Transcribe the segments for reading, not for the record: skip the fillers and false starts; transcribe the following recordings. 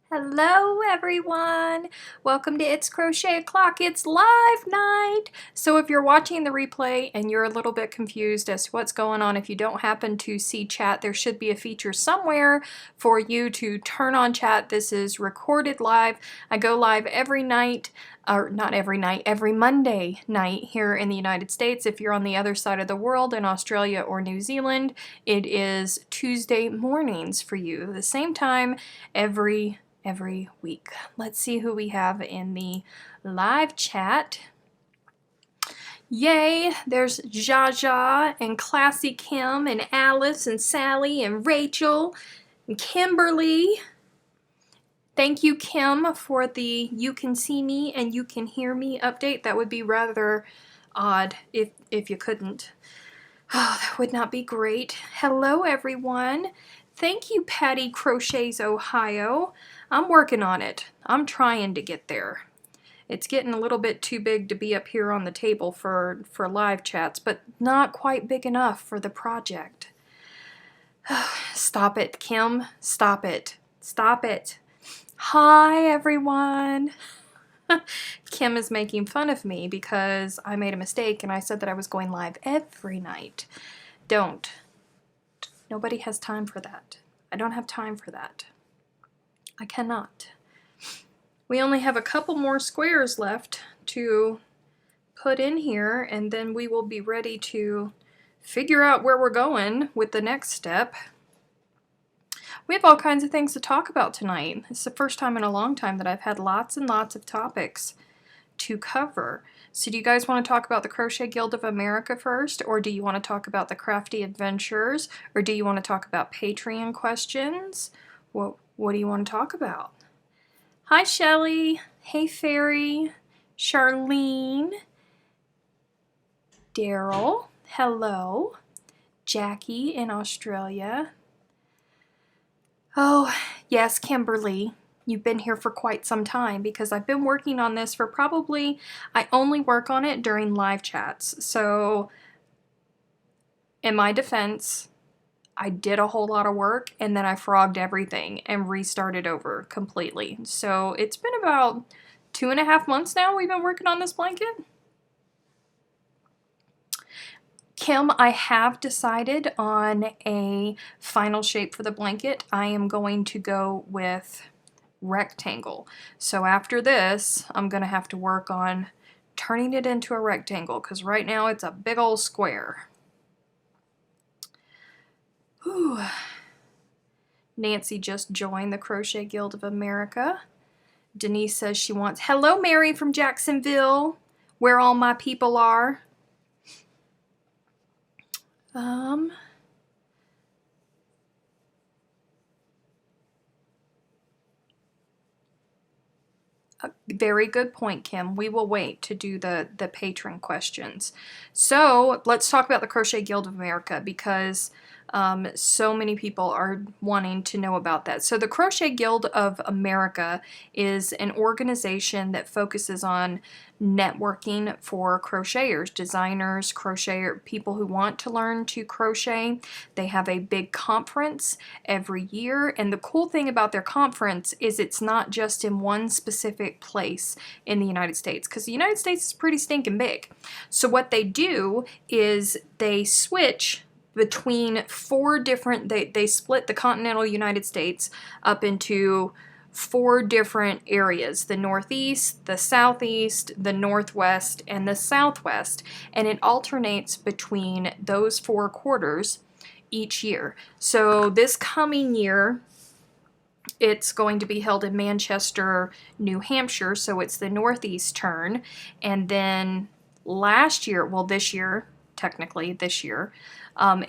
Hello everyone! Welcome to It's Crochet O'Clock. It's live night! So if you're watching the replay and you're a little bit confused as to what's going on, if you don't happen to see chat, there should be a feature somewhere for you to turn on chat. This is recorded live. I go live every night, or not every night, every Monday night here in the United States. If you're on the other side of the world in Australia or New Zealand, it is Tuesday mornings for you. The same time every week. Let's see who we have in the live chat. Yay, there's Jaja and Classy Kim and Alice and Sally and Rachel and Kimberly. Thank you, Kim, for the you can see me and you can hear me update. That would be rather odd if you couldn't. Oh, that would not be great. Hello, everyone. Thank you, Patty Crochets Ohio. I'm working on it. I'm trying to get there. It's getting a little bit too big to be up here on the table for live chats, but not quite big enough for the project. Stop it, Kim. Stop it. Stop it. Hi, everyone. Kim is making fun of me because I made a mistake and I said that I was going live every night. Don't. Nobody has time for that. I don't have time for that. I cannot. We only have a couple more squares left to put in here, and then we will be ready to figure out where we're going with the next step. We have all kinds of things to talk about tonight. It's the first time in a long time that I've had lots and lots of topics to cover. So do you guys want to talk about the Crochet Guild of America first, or do you want to talk about the Crafty Adventures, or do you want to talk about Patreon questions? What do you want to talk about? Hi, Shelly. Hey, Fairy. Charlene. Daryl. Hello. Jackie in Australia. Oh, yes, Kimberly. You've been here for quite some time because I've been working on this for probably, I only work on it during live chats. So, in my defense, I did a whole lot of work and then I frogged everything and restarted over completely. So it's been about 2.5 months now we've been working on this blanket. Kim, I have decided on a final shape for the blanket. I am going to go with rectangle. So after this, I'm going to have to work on turning it into a rectangle because right now it's a big old square. Whew. Nancy just joined the Crochet Guild of America. Denise says she wants, hello Mary from Jacksonville, where all my people are. Very good point, Kim. We will wait to do the patron questions. So let's talk about the Crochet Guild of America because so many people are wanting to know about that. So the Crochet Guild of America is an organization that focuses on networking for crocheters, designers, crocheter, people who want to learn to crochet. They have a big conference every year, and the cool thing about their conference is it's not just in one specific place in the United States, because the United States is pretty stinking big. So what they do is they switch between 4 different, they split the continental United States up into 4 different areas: the Northeast, the Southeast, the Northwest, and the Southwest, and it alternates between those 4 quarters each year. So this coming year, it's going to be held in Manchester, New Hampshire, so it's the Northeast turn, and then last year, well this year, technically this year,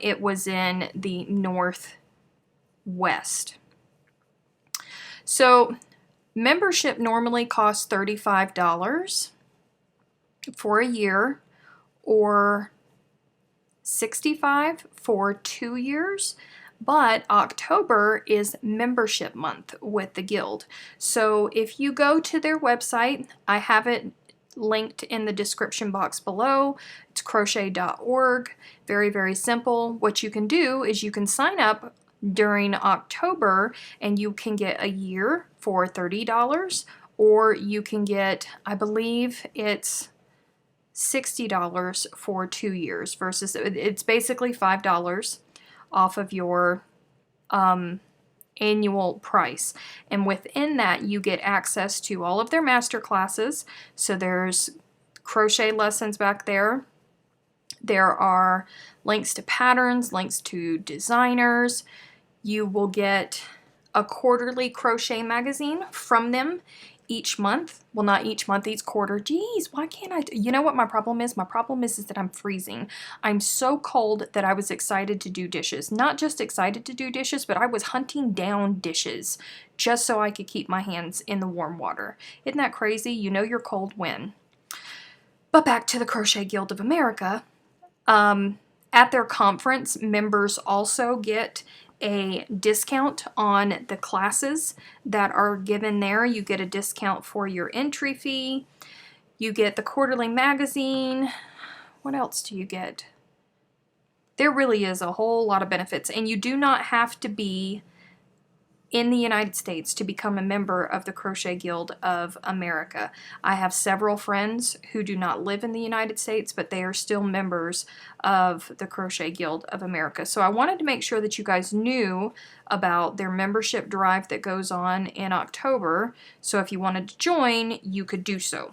it was in the Northwest. So membership normally costs $35 for a year or $65 for 2 years. But October is membership month with the Guild. So if you go to their website, I have it linked in the description box below. It's crochet.org. Very, very simple. What you can do is you can sign up during October and you can get a year for $30, or you can get, I believe it's $60 for 2 years, versus it's basically $5 off of your annual price. And within that, you get access to all of their master classes. So there's crochet lessons back there. There are links to patterns, links to designers. You will get a quarterly crochet magazine from them each month. Well, not each month, each quarter. Geez, why can't I? You know what my problem is? My problem is that I'm freezing. I'm so cold that I was excited to do dishes. Not just excited to do dishes, but I was hunting down dishes just so I could keep my hands in the warm water. Isn't that crazy? You know you're cold when. But back to the Crochet Guild of America. At their conference, members also get a discount on the classes that are given there. You get a discount for your entry fee. You get the quarterly magazine. What else do you get? There really is a whole lot of benefits, and you do not have to be in the United States to become a member of the Crochet Guild of America. I have several friends who do not live in the United States, but they are still members of the Crochet Guild of America. So I wanted to make sure that you guys knew about their membership drive that goes on in October. So if you wanted to join, you could do so.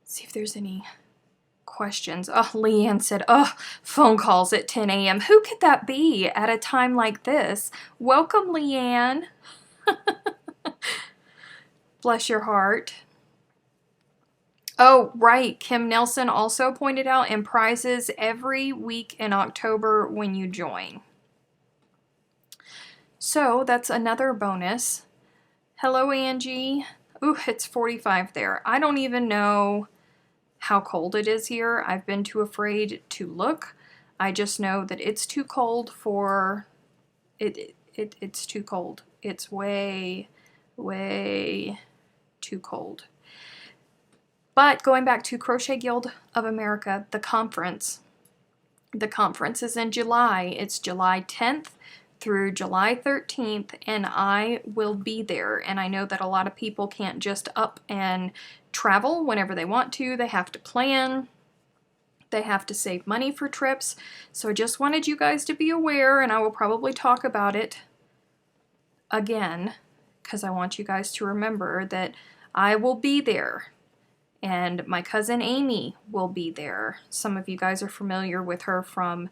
Let's see if there's any questions. Oh, Leanne said, oh, phone calls at 10 a.m. Who could that be at a time like this? Welcome, Leanne. Bless your heart. Oh, right. Kim Nelson also pointed out, and prizes every week in October when you join. So that's another bonus. Hello, Angie. Ooh, it's 45 there. I don't even know how cold it is here. I've been too afraid to look. I just know that it's too cold for it's too cold. It's way too cold. But going back to Crochet Guild of America, the conference is in July. It's July 10th through July 13th, and I will be there. And I know that a lot of people can't just up and travel whenever they want to. They have to plan. They have to save money for trips. So I just wanted you guys to be aware, and I will probably talk about it again because I want you guys to remember that I will be there. And my cousin Amy will be there. Some of you guys are familiar with her from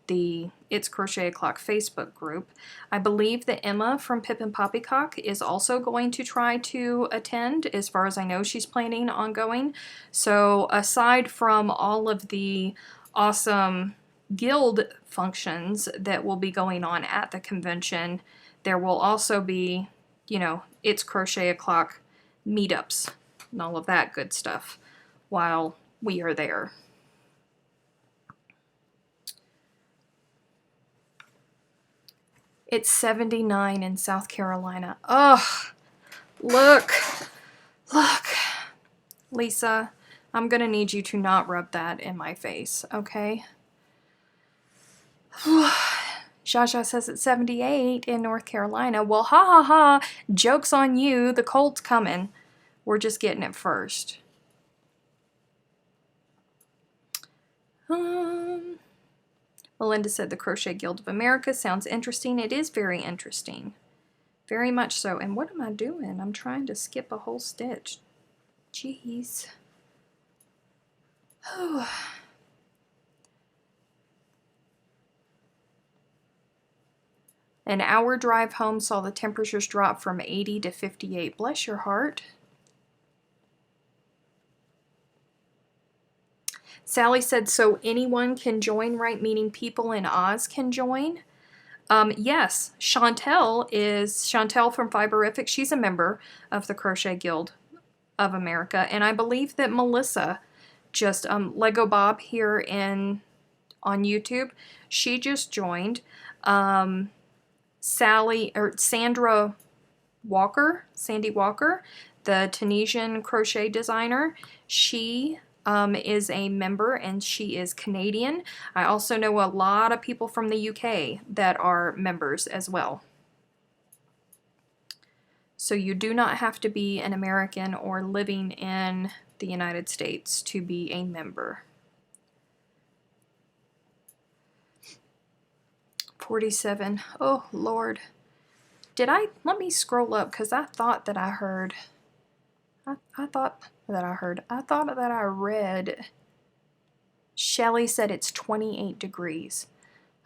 the It's Crochet O'Clock Facebook group. I believe that Emma from Pip and Poppycock is also going to try to attend. As far as I know, she's planning on going. So aside from all of the awesome guild functions that will be going on at the convention, there will also be, you know, It's Crochet O'Clock meetups and all of that good stuff while we are there. It's 79 in South Carolina. Oh, look. Lisa, I'm going to need you to not rub that in my face, okay? Jaja says it's 78 in North Carolina. Well, ha ha ha. Joke's on you. The cold's coming. We're just getting it first. Melinda said the Crochet Guild of America sounds interesting. It is very interesting. Very much so. And what am I doing? I'm trying to skip a whole stitch. Jeez. An hour drive home saw the temperatures drop from 80 to 58. Bless your heart. Sally said, so anyone can join, right? Meaning people in Oz can join? Yes, Chantel from Fiberific. She's a member of the Crochet Guild of America. And I believe that Melissa, just Lego Bob here on YouTube, she just joined. Sandy Walker, the Tunisian crochet designer, she is a member, and she is Canadian. I also know a lot of people from the UK that are members as well. So you do not have to be an American or living in the United States to be a member. 47. Oh, Lord. Let me scroll up because I thought that I read, Shelly said it's 28 degrees.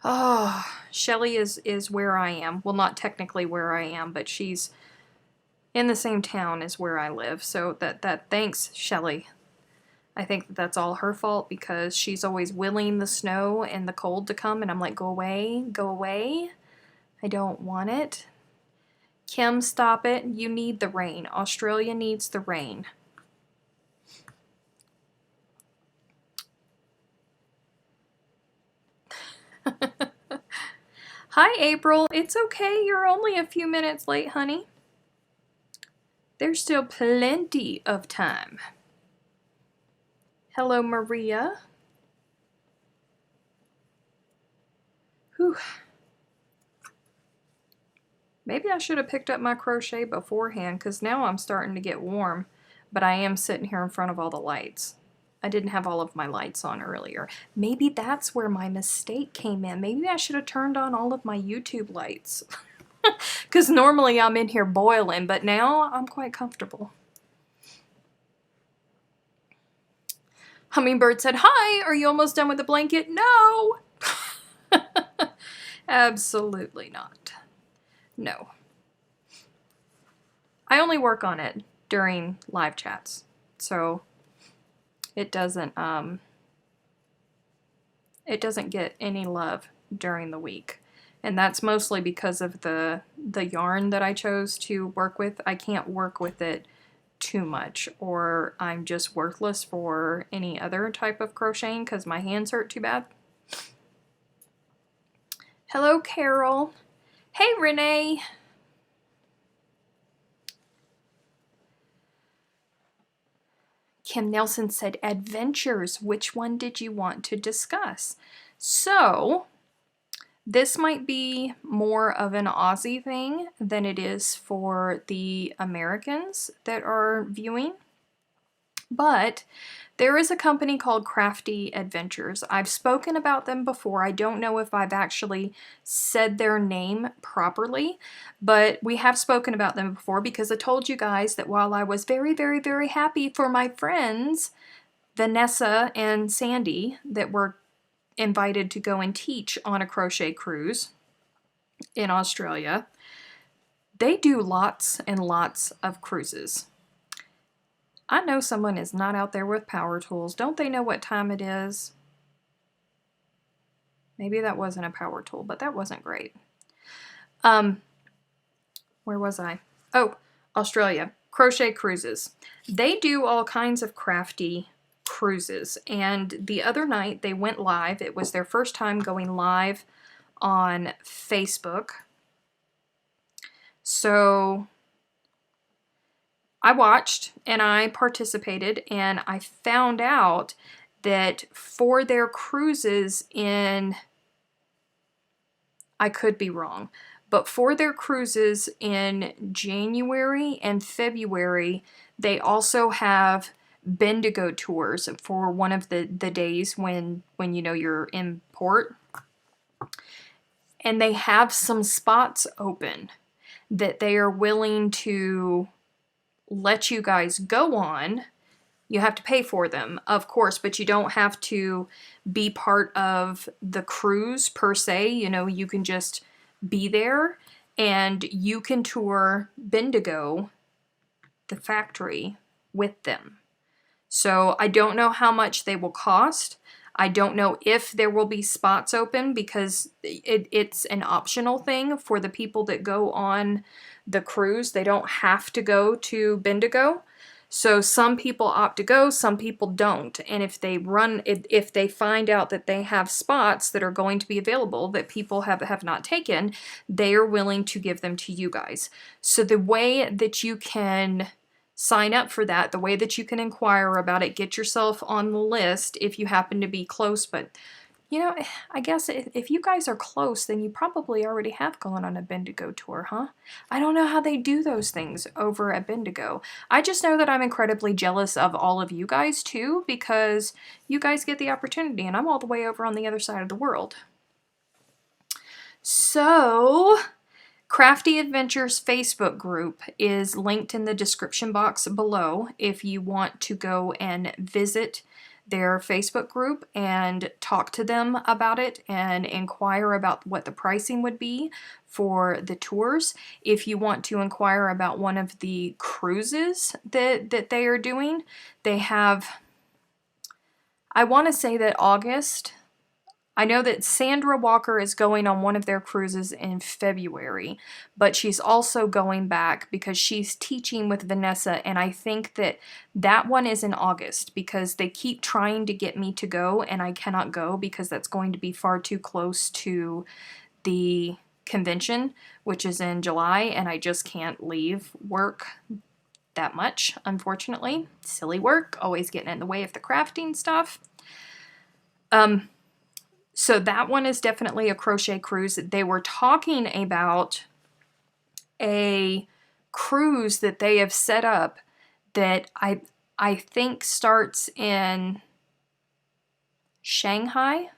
Oh, Shelly is where I am. Well, not technically where I am, but she's in the same town as where I live. So thanks, Shelly. I think that's all her fault because she's always willing the snow and the cold to come, and I'm like, go away, go away. I don't want it. Kim, stop it. You need the rain. Australia needs the rain. Hi, April. It's okay. You're only a few minutes late, honey. There's still plenty of time. Hello, Maria. Whew. Maybe I should have picked up my crochet beforehand because now I'm starting to get warm, but I am sitting here in front of all the lights. I didn't have all of my lights on earlier. Maybe that's where my mistake came in. Maybe I should have turned on all of my YouTube lights because normally I'm in here boiling, but now I'm quite comfortable. Hummingbird said, hi, are you almost done with the blanket? No! Absolutely not. No. I only work on it during live chats, so it doesn't get any love during the week. And that's mostly because of the yarn that I chose to work with. I can't work with it too much, or I'm just worthless for any other type of crocheting because my hands hurt too bad. Hello, Carol. Hey, Renee. Kim Nelson said, adventures, which one did you want to discuss? So, this might be more of an Aussie thing than it is for the Americans that are viewing. But there is a company called Crafty Adventures. I've spoken about them before. I don't know if I've actually said their name properly, but we have spoken about them before because I told you guys that while I was very, very, very happy for my friends, Vanessa and Sandy, that were invited to go and teach on a crochet cruise in Australia, they do lots and lots of cruises. I know someone is not out there with power tools. Don't they know what time it is? Maybe that wasn't a power tool, but that wasn't great. Where was I? Oh, Australia. Crochet cruises. They do all kinds of crafty cruises. And the other night they went live. It was their first time going live on Facebook. So I watched and I participated, and I found out that for their cruises in, I could be wrong, but for their cruises in January and February, they also have Bendigo tours for one of the days when you know you're in port. And they have some spots open that they are willing to let you guys go on. You have to pay for them, of course, but you don't have to be part of the cruise per se. You know, you can just be there and you can tour Bendigo, the factory, with them. So I don't know how much they will cost. I don't know if there will be spots open because it's an optional thing for the people that go on the cruise. They don't have to go to Bendigo. So some people opt to go, some people don't. And if they find out that they have spots that are going to be available that people have not taken, they are willing to give them to you guys. So the way that you can sign up for that, the way that you can inquire about it, get yourself on the list if you happen to be close but You know, I guess if you guys are close, then you probably already have gone on a Bendigo tour, huh? I don't know how they do those things over at Bendigo. I just know that I'm incredibly jealous of all of you guys, too, because you guys get the opportunity, and I'm all the way over on the other side of the world. So, Crafty Adventures Facebook group is linked in the description box below if you want to go and visit their Facebook group and talk to them about it and inquire about what the pricing would be for the tours. If you want to inquire about one of the cruises that they are doing, they have, I want to say that August. I know that Sandra Walker is going on one of their cruises in February, but she's also going back because she's teaching with Vanessa, and I think that that one is in August because they keep trying to get me to go, and I cannot go because that's going to be far too close to the convention, which is in July, and I just can't leave work that much, unfortunately. Silly work, always getting in the way of the crafting stuff. So that one is definitely a crochet cruise. They were talking about a cruise that they have set up that I think starts in Shanghai.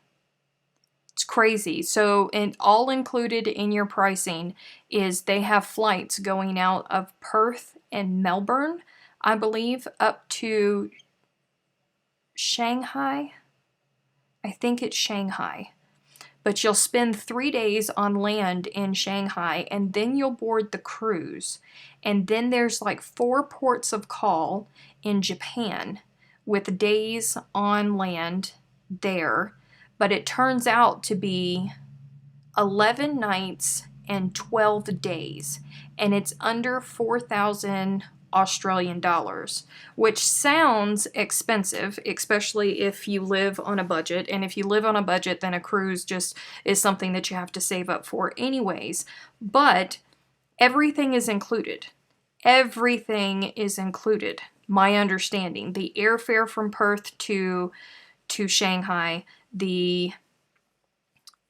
It's crazy. So all included in your pricing is they have flights going out of Perth and Melbourne, I believe, up to Shanghai. I think it's Shanghai. But you'll spend 3 days on land in Shanghai, and then you'll board the cruise. And then there's like 4 ports of call in Japan with days on land there. But it turns out to be 11 nights and 12 days. And it's under 4,000 Australian dollars, which sounds expensive, especially if you live on a budget. And if you live on a budget, then a cruise just is something that you have to save up for anyways. But everything is included. Everything is included. My understanding. The airfare from Perth to Shanghai, the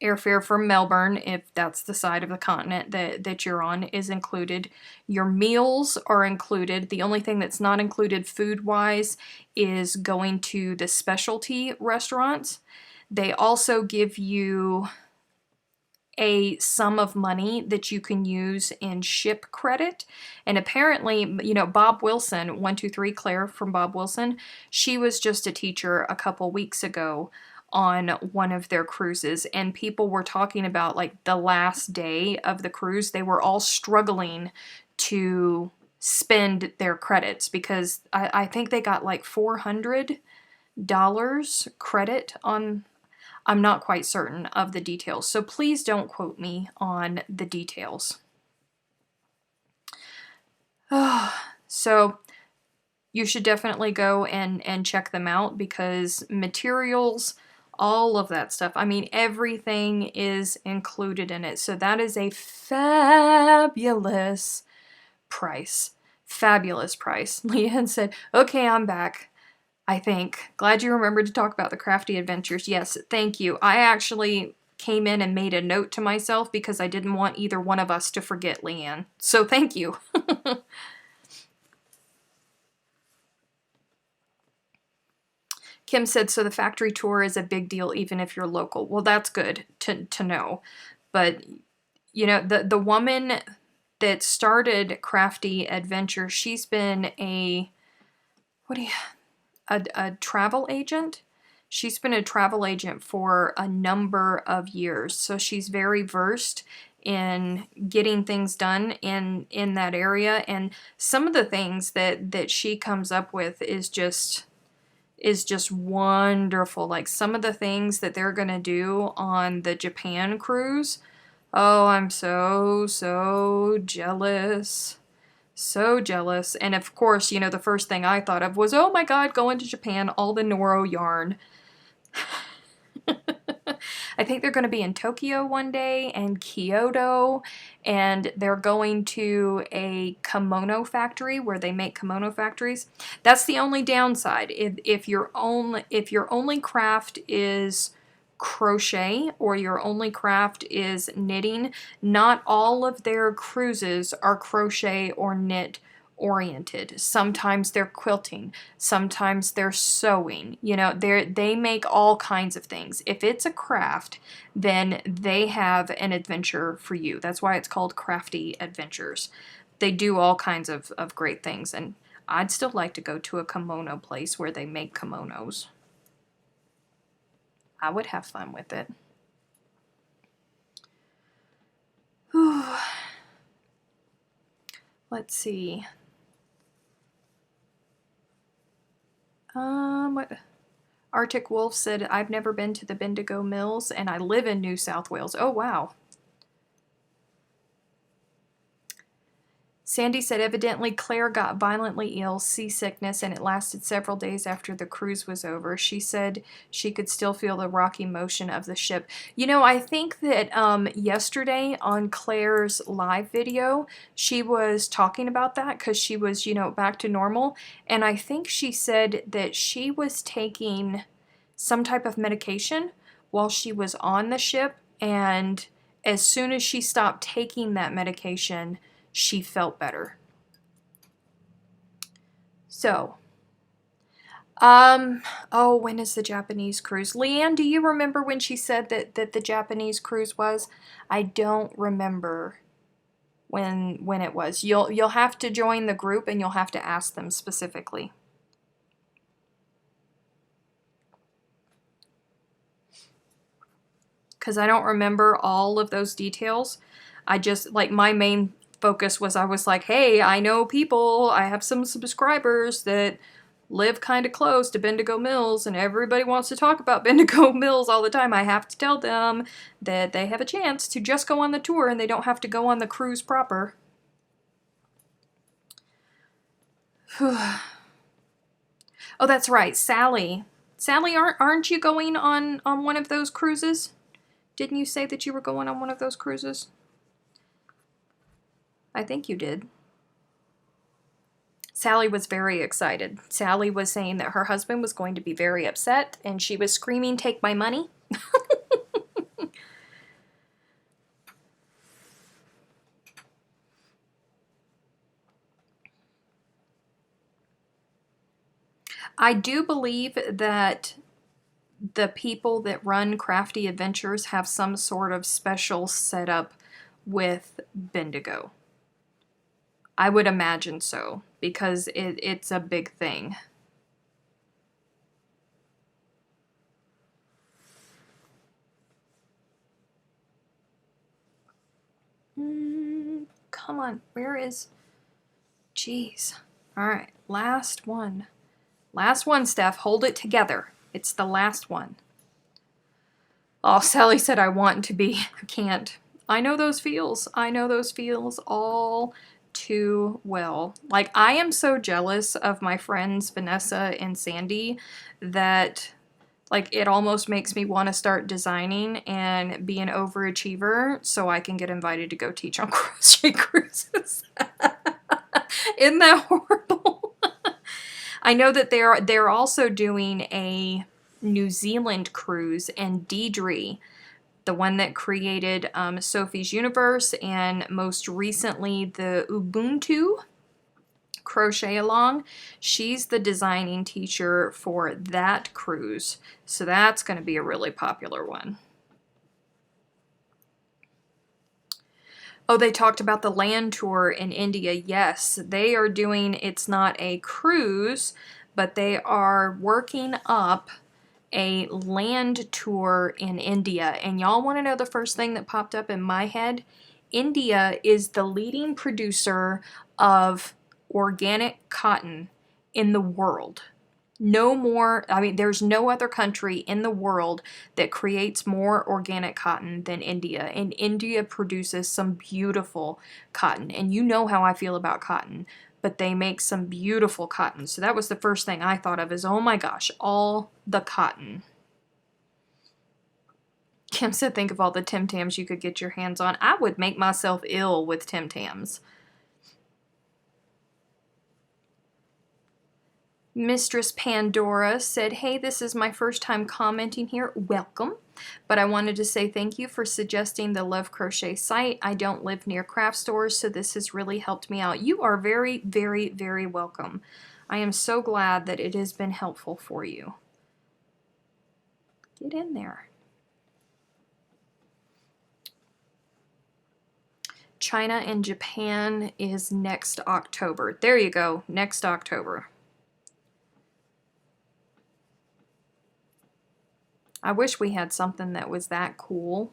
airfare from Melbourne, if that's the side of the continent that you're on, is included. Your meals are included. The only thing that's not included food-wise is going to the specialty restaurants. They also give you a sum of money that you can use in ship credit. And apparently, you know, Bob Wilson, 123 Claire from Bob Wilson, she was just a teacher a couple weeks ago on one of their cruises, and people were talking about like the last day of the cruise, they were all struggling to spend their credits because I think they got like $400 credit on, I'm not quite certain of the details, so please don't quote me on the details. So you should definitely go and check them out because materials, all of that stuff. I mean, everything is included in it. So that is a fabulous price. Fabulous price. Leanne said, okay, I'm back. I think. Glad you remembered to talk about the Crafty Adventures. Yes, thank you. I actually came in and made a note to myself because I didn't want either one of us to forget Leanne. So thank you. Kim said, so the factory tour is a big deal even if you're local. Well, that's good to know. But, you know, the woman that started Crafty Adventure, she's been a travel agent. She's been a travel agent for a number of years. So she's very versed in getting things done in that area. And some of the things that she comes up with is just wonderful. Like some of the things that they're gonna do on the Japan cruise. Oh, I'm so jealous. So jealous. And of course, you know, the first thing I thought of was, oh my god, going to Japan, all the Noro yarn. I think they're going to be in Tokyo one day and Kyoto, and they're going to a kimono factory where they make kimono factories. That's the only downside. If your only craft is crochet or your only craft is knitting, not all of their cruises are crochet or knit oriented. Sometimes they're quilting, sometimes they're sewing. You know, they make all kinds of things. If it's a craft, then they have an adventure for you. That's why it's called Crafty Adventures. They do all kinds of great things, and I'd still like to go to a kimono place where they make kimonos. I would have fun with it. Whew. Let's see. What? Arctic Wolf said, I've never been to the Bendigo Mills, and I live in New South Wales. Oh, wow. Sandy said, evidently Claire got violently ill, seasickness, and it lasted several days after the cruise was over. She said she could still feel the rocky motion of the ship. You know, I think that yesterday on Claire's live video, she was talking about that because she was, you know, back to normal. And I think she said that she was taking some type of medication while she was on the ship. And as soon as she stopped taking that medication, she felt better. So, oh, when is the Japanese cruise? Leanne, do you remember when she said that the Japanese cruise was? I don't remember when it was. You'll have to join the group and you'll have to ask them specifically. Because I don't remember all of those details. I just, like, my main focus was, I was like, hey, I know people, I have some subscribers that live kind of close to Bendigo Mills, and everybody wants to talk about Bendigo Mills all the time. I have to tell them that they have a chance to just go on the tour and they don't have to go on the cruise proper. Oh, that's right, Sally. Sally, aren't you going on one of those cruises? Didn't you say that you were going on one of those cruises? I think you did. Sally was very excited. Sally was saying that her husband was going to be very upset, and she was screaming, "Take my money." I do believe that the people that run Crafty Adventures have some sort of special setup with Bendigo. I would imagine so, because it's a big thing. Come on, where is... Jeez. Alright, last one. Last one, Steph. Hold it together. It's the last one. Oh, Sally said I want to be. I can't. I know those feels. I know those feels all too well. Like, I am so jealous of my friends Vanessa and Sandy that, like, it almost makes me want to start designing and be an overachiever so I can get invited to go teach on crochet cruises. Isn't that horrible? I know that they're also doing a New Zealand cruise, and Deidre, the one that created Sophie's Universe and most recently the Ubuntu Crochet Along, she's the designing teacher for that cruise. So that's going to be a really popular one. Oh, they talked about the land tour in India. Yes, they are doing, it's not a cruise, but they are working up a land tour in India. And y'all want to know the first thing that popped up in my head? India is the leading producer of organic cotton in the world. No more, I mean, there's no other country in the world that creates more organic cotton than India. And India produces some beautiful cotton. And you know how I feel about cotton, but they make some beautiful cotton. So that was the first thing I thought of is, oh my gosh, all the cotton. Kim said, think of all the Tim Tams you could get your hands on. I would make myself ill with Tim Tams. Mistress Pandora said, hey, this is my first time commenting here. Welcome. But I wanted to say thank you for suggesting the Love Crochet site. I don't live near craft stores, so this has really helped me out. You are very, very, very welcome. I am so glad that it has been helpful for you. Get in there. China and Japan is next October. There you go, next October. I wish we had something that was that cool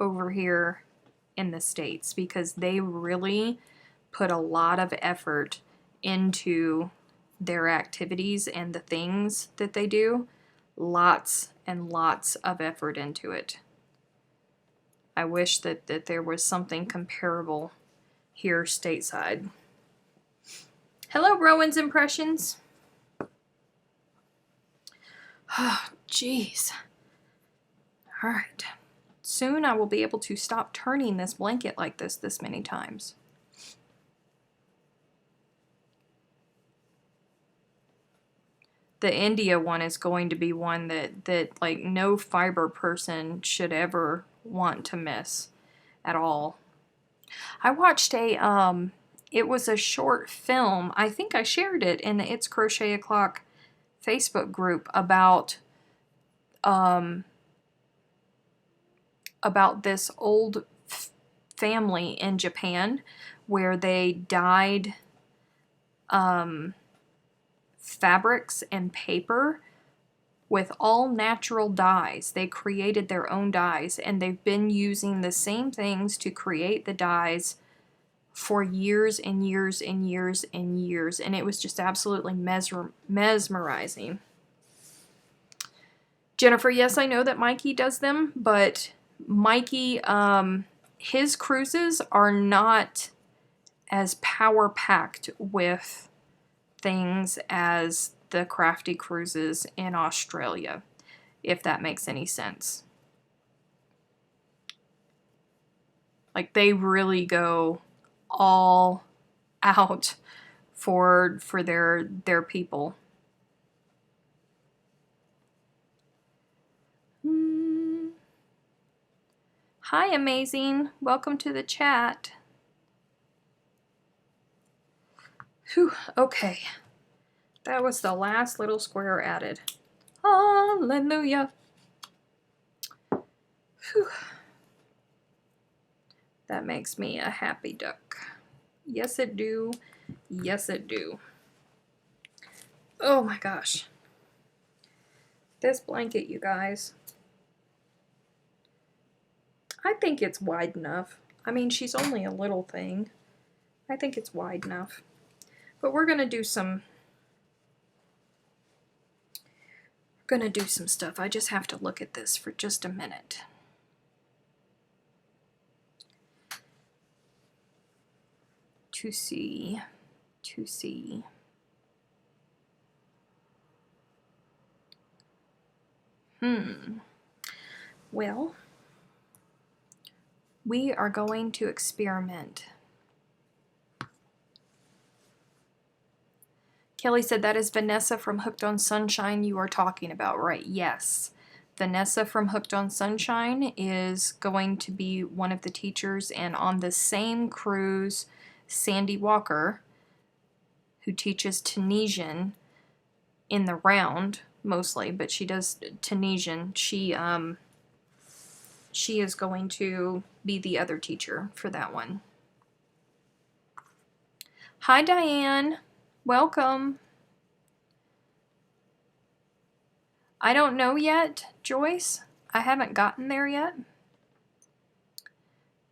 over here in the States, because they really put a lot of effort into their activities and the things that they do. Lots and lots of effort into it. I wish that there was something comparable here stateside. Hello, Rowan's Impressions. Oh, jeez. All right. Soon I will be able to stop turning this blanket like this many times. The India one is going to be one that like no fiber person should ever want to miss at all. I watched a it was a short film. I think I shared it in the It's Crochet O'Clock Facebook group about this old family in Japan where they dyed fabrics and paper with all natural dyes. They created their own dyes, and they've been using the same things to create the dyes for years and years and years and years, and it was just absolutely mesmerizing. Jennifer, yes, I know that Mikey does them, but Mikey, his cruises are not as power-packed with things as the Crafty cruises in Australia, if that makes any sense. Like, they really go all out for their people. Hi, Amazing. Welcome to the chat. Whew, okay. That was the last little square added. Hallelujah. Whew. That makes me a happy duck. Yes, it do. Yes, it do. Oh my gosh. This blanket, you guys. I think it's wide enough. I mean, she's only a little thing. I think it's wide enough. But we're gonna do some stuff. I just have to look at this for just a minute. To see. Well, we are going to experiment. Kelly said that is Vanessa from Hooked on Sunshine you are talking about, right? Yes. Vanessa from Hooked on Sunshine is going to be one of the teachers, and on the same cruise, Sandy Walker, who teaches Tunisian in the round mostly, but she does Tunisian. She is going to be the other teacher for that one. Hi, Diane. Welcome. I don't know yet, Joyce. I haven't gotten there yet.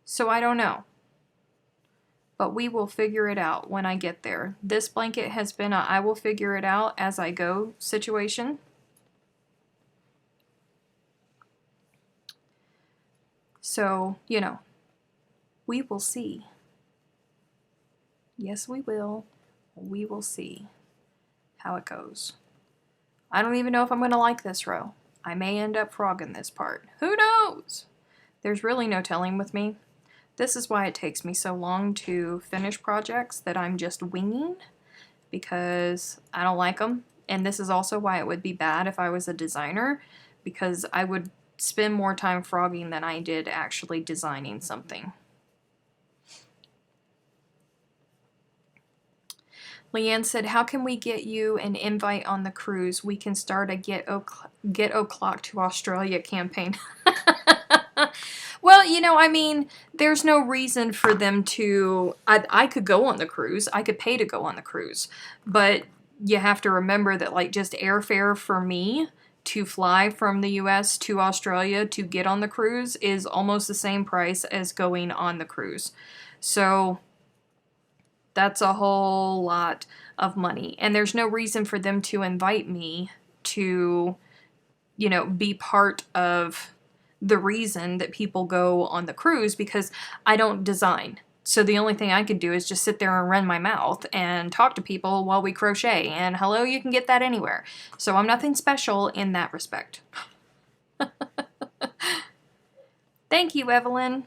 So I don't know. But we will figure it out when I get there. This blanket has been a I will figure it out as I go situation. So, you know, we will see. Yes, we will. We will see how it goes. I don't even know if I'm going to like this row. I may end up frogging this part. Who knows? There's really no telling with me. This is why it takes me so long to finish projects that I'm just winging, because I don't like them. And this is also why it would be bad if I was a designer, because I would spend more time frogging than I did actually designing something. Leanne said, how can we get you an invite on the cruise? We can start a Get O'Clock to Australia campaign. Well, you know, I mean, there's no reason for them to... I could go on the cruise. I could pay to go on the cruise. But you have to remember that, like, just airfare for me to fly from the US to Australia to get on the cruise is almost the same price as going on the cruise. So that's a whole lot of money. And there's no reason for them to invite me to, you know, be part of the reason that people go on the cruise, because I don't design. So the only thing I could do is just sit there and run my mouth and talk to people while we crochet. And hello, you can get that anywhere. So I'm nothing special in that respect. Thank you, Evelyn.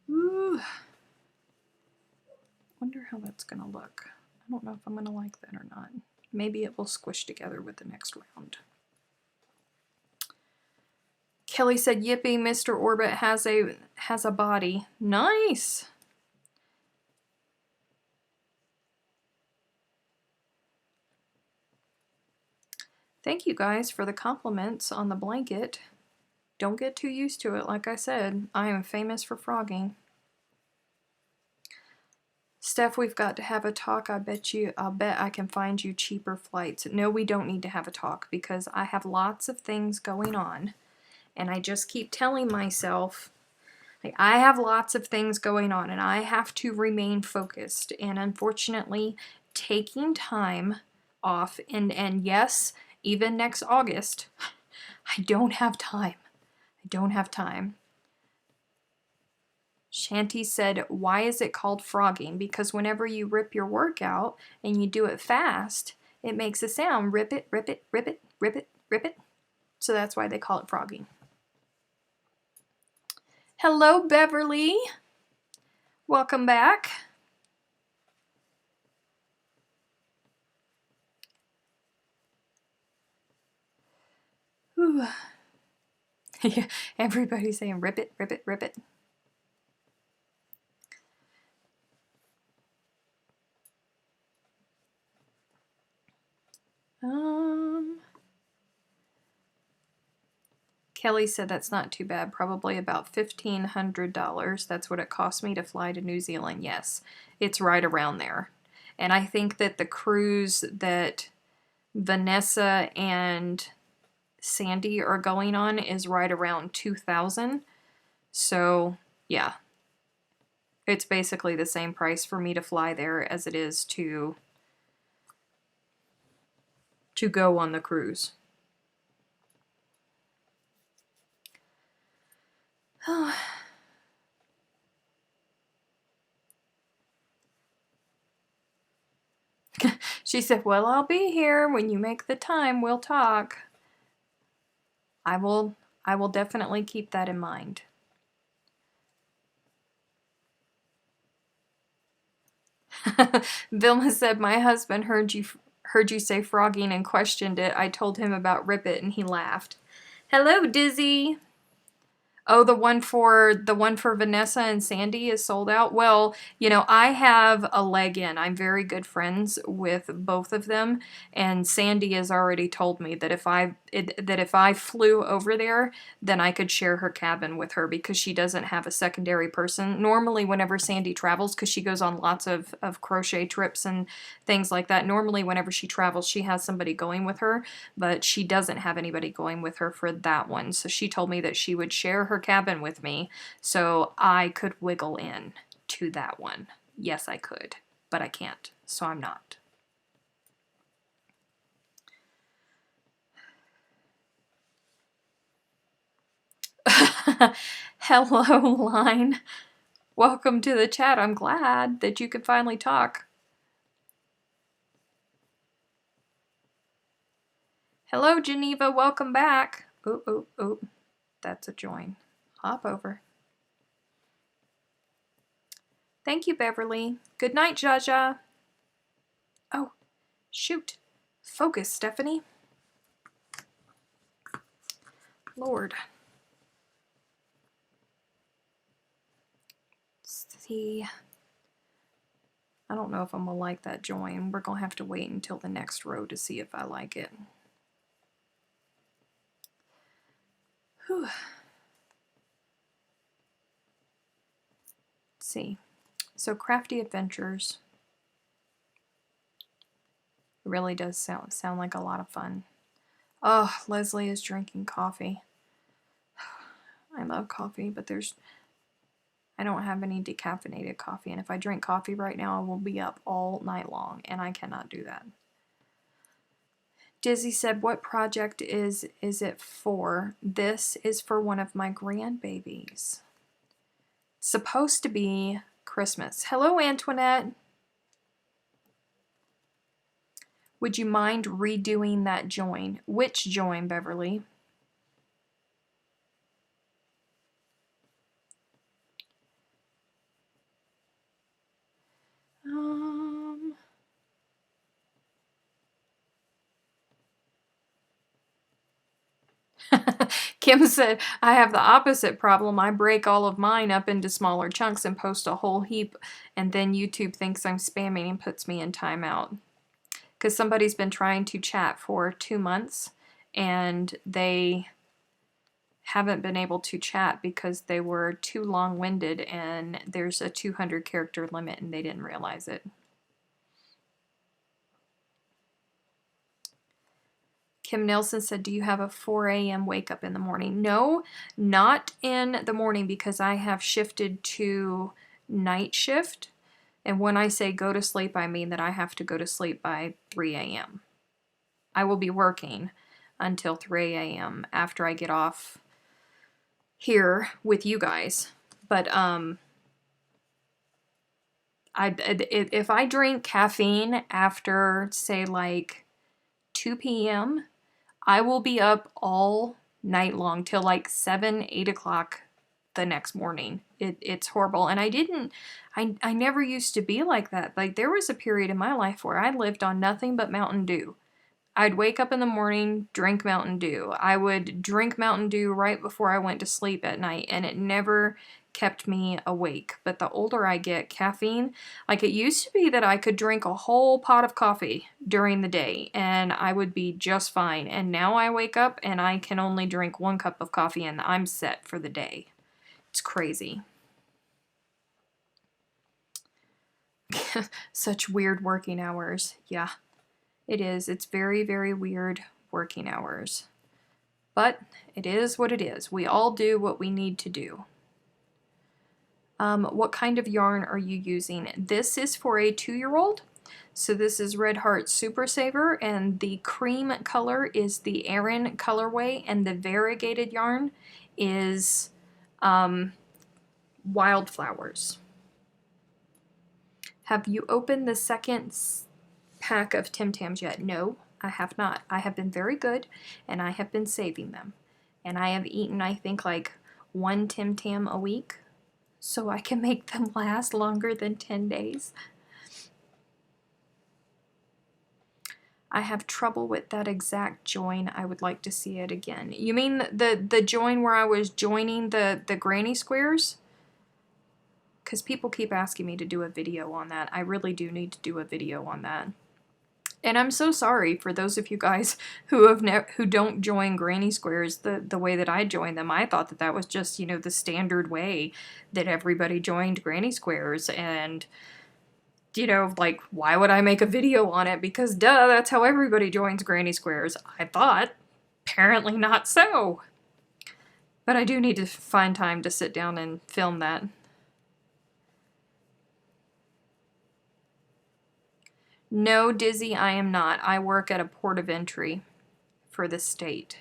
Ooh. Wonder how that's gonna look. I don't know if I'm gonna like that or not. Maybe it will squish together with the next round. Kelly said, yippee, Mr. Orbit has a body. Nice! Thank you guys for the compliments on the blanket. Don't get too used to it, like I said. I am famous for frogging. Steph, we've got to have a talk. I'll bet I can find you cheaper flights. No, we don't need to have a talk because I have lots of things going on. And I just keep telling myself, like, I have lots of things going on and I have to remain focused. And unfortunately, taking time off, and yes, even next August, I don't have time. I don't have time. Shanti said, why is it called frogging? Because whenever you rip your work out and you do it fast, it makes a sound. Rip it, rip it, rip it, rip it, rip it. So that's why they call it frogging. Hello, Beverly. Welcome back. Ooh. Yeah, everybody's saying rip it, rip it, rip it. Kelly said that's not too bad, probably about $1,500. That's what it cost me to fly to New Zealand. Yes, it's right around there. And I think that the cruise that Vanessa and Sandy are going on is right around 2,000. So, yeah. It's basically the same price for me to fly there as it is to go on the cruise. Oh. She said, well, I'll be here. When you make the time, we'll talk. I will definitely keep that in mind. Vilma said, my husband heard you say frogging and questioned it. I told him about rip it and he laughed. Hello, Dizzy. Oh, the one for Vanessa and Sandy is sold out. Well, you know, I have a leg in. I'm very good friends with both of them, and Sandy has already told me that if I flew over there, then I could share her cabin with her because she doesn't have a secondary person. Normally, whenever Sandy travels, because she goes on lots of crochet trips and things like that, normally whenever she travels, she has somebody going with her, but she doesn't have anybody going with her for that one. So she told me that she would share her cabin with me so I could wiggle in to that one. Yes, I could, but I can't, so I'm not. Hello, Line. Welcome to the chat. I'm glad that you could finally talk. Hello, Geneva. Welcome back. Oh. That's a join. Hop over. Thank you, Beverly. Good night, Jaja. Oh, shoot. Focus, Stephanie. Lord. See, I don't know if I'm gonna like that join. We're gonna have to wait until the next row to see if I like it. Whew. Let's see. So Crafty Adventures really does sound like a lot of fun. Oh, Leslie is drinking coffee. I love coffee, but I don't have any decaffeinated coffee, and if I drink coffee right now, I will be up all night long, and I cannot do that. Dizzy said, what project is it for? This is for one of my grandbabies. It's supposed to be Christmas. Hello, Antoinette. Would you mind redoing that join? Which join, Beverly? Kim said, I have the opposite problem. I break all of mine up into smaller chunks and post a whole heap, and then YouTube thinks I'm spamming and puts me in timeout. Because somebody's been trying to chat for 2 months, and they haven't been able to chat because they were too long-winded, and there's a 200 character limit, and they didn't realize it. Kim Nelson said, do you have a 4 a.m. wake up in the morning? No, not in the morning, because I have shifted to night shift. And when I say go to sleep, I mean that I have to go to sleep by 3 a.m. I will be working until 3 a.m. after I get off here with you guys. But if I drink caffeine after, say, like 2 p.m., I will be up all night long till like 7, 8 o'clock the next morning. It's horrible. And I never used to be like that. Like, there was a period in my life where I lived on nothing but Mountain Dew. I'd wake up in the morning, drink Mountain Dew. I would drink Mountain Dew right before I went to sleep at night, and it never kept me awake. But the older I get, caffeine, like, it used to be that I could drink a whole pot of coffee during the day and I would be just fine. And now I wake up and I can only drink 1 cup of coffee and I'm set for the day. It's crazy. Such weird working hours. Yeah, it is. It's very, very weird working hours. But it is what it is. We all do what we need to do. What kind of yarn are you using? This is for a 2-year-old. So this is Red Heart Super Saver, and the cream color is the Aran colorway, and the variegated yarn is Wildflowers. Have you opened the second pack of Tim Tams yet? No, I have not. I have been very good, and I have been saving them. And I have eaten, I think, like 1 Tim Tam a week, so I can make them last longer than 10 days. I have trouble with that exact join. I would like to see it again. You mean the join where I was joining the granny squares? Because people keep asking me to do a video on that. I really do need to do a video on that. And I'm so sorry for those of you guys who don't join granny squares the way that I joined them. I thought that was just, you know, the standard way that everybody joined granny squares, and, you know, like, why would I make a video on it? Because duh, that's how everybody joins granny squares. I thought. Apparently not so. But I do need to find time to sit down and film that. No, Dizzy, I am not. I work at a port of entry for the state.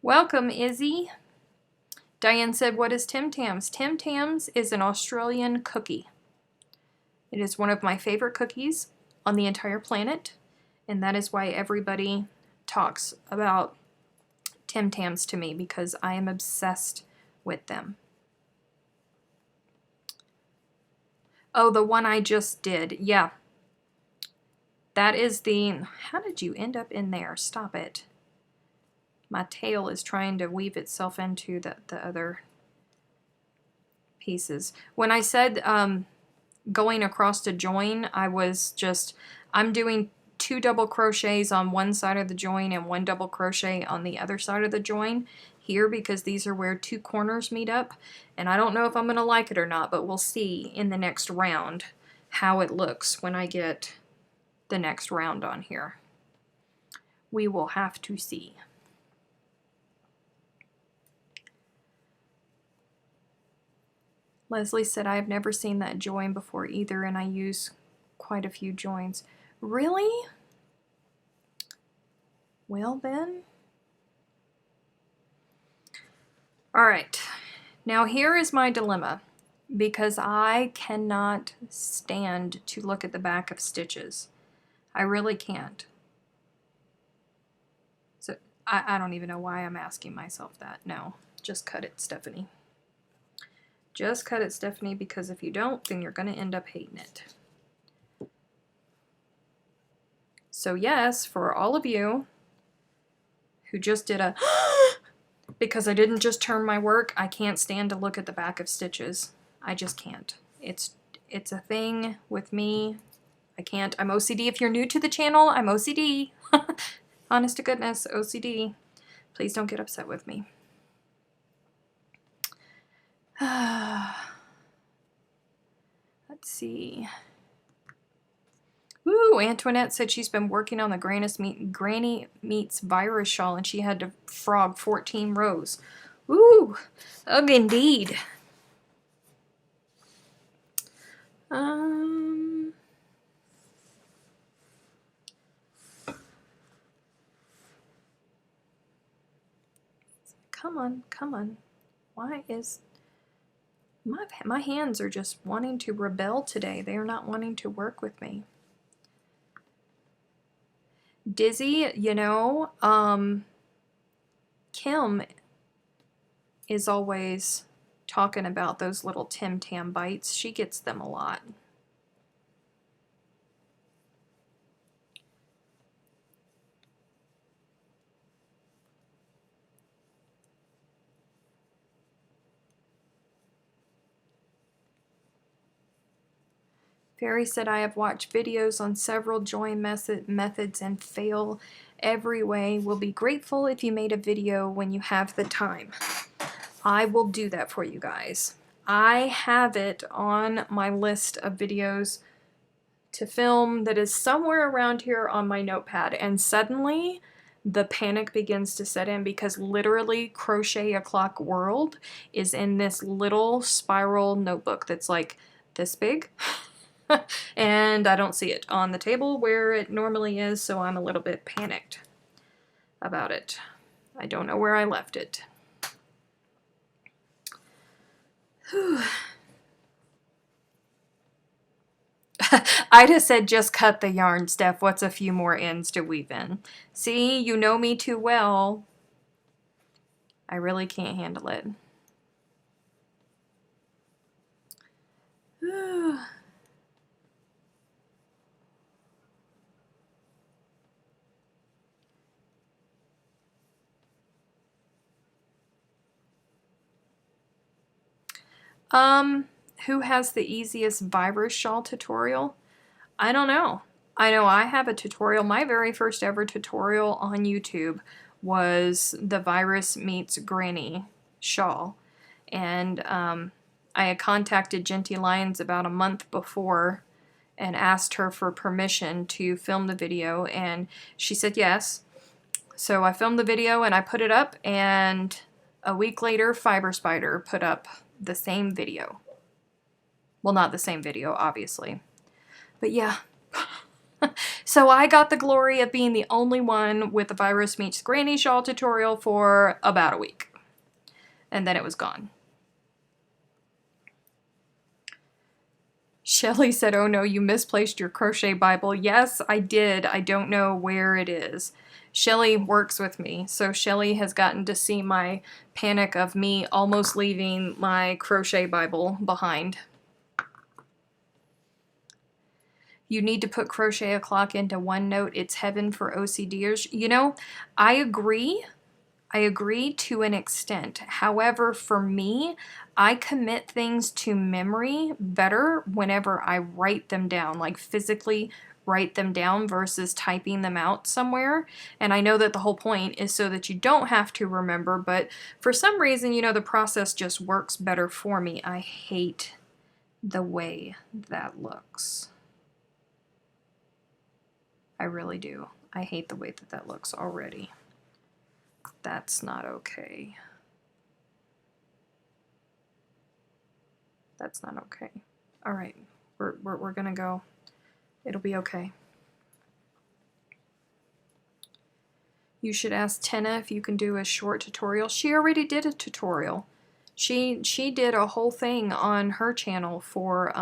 Welcome, Izzy. Diane said, what is Tim Tams? Tim Tams is an Australian cookie. It is one of my favorite cookies on the entire planet, and that is why everybody talks about Tim Tams to me because I am obsessed with them. Oh, the one I just did. Yeah. That is the... How did you end up in there? Stop it. My tail is trying to weave itself into the other pieces. When I said going across to join, I'm doing 2 double crochets on one side of the join and 1 double crochet on the other side of the join here, because these are where 2 corners meet up, and I don't know if I'm going to like it or not, but we'll see in the next round how it looks when I get the next round on here. We will have to see. Leslie said, I have never seen that join before either, and I use quite a few joins. Really? Well then. Alright, now here is my dilemma, because I cannot stand to look at the back of stitches. I really can't. So I don't even know why I'm asking myself that. No, just cut it, Stephanie. Just cut it, Stephanie, because if you don't, then you're going to end up hating it. So yes, for all of you who just did a because I didn't just turn my work, I can't stand to look at the back of stitches. I just can't. It's a thing with me. I can't. I'm OCD. If you're new to the channel, I'm OCD. Honest to goodness, OCD. Please don't get upset with me. Let's see. Ooh, Antoinette said she's been working on the Granny Meets Virus shawl, and she had to frog 14 rows. Ooh, ugh indeed. Come on, come on. Why is... My hands are just wanting to rebel today. They are not wanting to work with me. Dizzy, you know, Kim is always talking about those little Tim Tam bites. She gets them a lot. Fairy said, I have watched videos on several join methods and fail every way. Will be grateful if you made a video when you have the time. I will do that for you guys. I have it on my list of videos to film that is somewhere around here on my notepad, and suddenly the panic begins to set in, because literally Crochet O'Clock World is in this little spiral notebook that's like this big. And I don't see it on the table where it normally is, so I'm a little bit panicked about it. I don't know where I left it. Ida said, just cut the yarn, Steph. What's a few more ends to weave in? See, you know me too well. I really can't handle it. Who has the easiest virus shawl tutorial? I don't know. I know I have a tutorial. My very first ever tutorial on YouTube was the Virus Meets Granny shawl. And I had contacted Genty Lyons about a month before and asked her for permission to film the video, and she said yes. So I filmed the video and I put it up, and a week later Fiber Spider put up the same video. Well, not the same video, obviously. But yeah. So I got the glory of being the only one with the Virus Meets Granny shawl tutorial for about a week. And then it was gone. Shelly said, oh no, you misplaced your crochet Bible. Yes, I did. I don't know where it is. Shelly works with me, so Shelly has gotten to see my panic of me almost leaving my crochet Bible behind. You need to put Crochet O'Clock into OneNote. It's heaven for OCDers. You know, I agree. I agree to an extent. However, for me, I commit things to memory better whenever I write them down, like physically write them down versus typing them out somewhere. And I know that the whole point is so that you don't have to remember, but for some reason, you know, the process just works better for me. I hate the way that looks. I really do. I hate the way that that looks already. That's not okay. That's not okay. All right, we're gonna go. It'll be okay. You should ask Tenna if you can do a short tutorial. She already did a tutorial. She did a whole thing on her channel for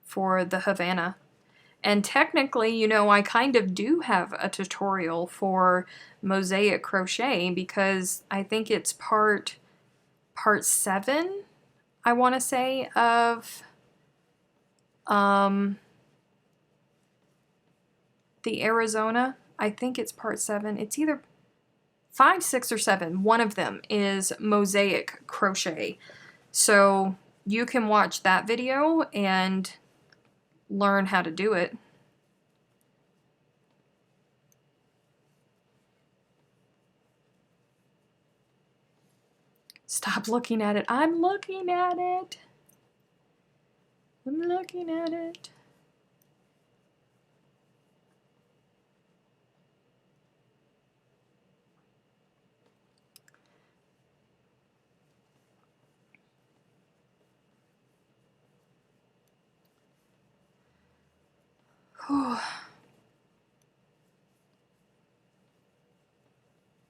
the Havana. And technically, you know, I kind of do have a tutorial for mosaic crochet because I think it's part 7, I want to say, of the Arizona. I think it's part 7. It's either 5, 6, or 7. One of them is mosaic crochet. So you can watch that video and learn how to do it. Stop looking at it. I'm looking at it. I'm looking at it.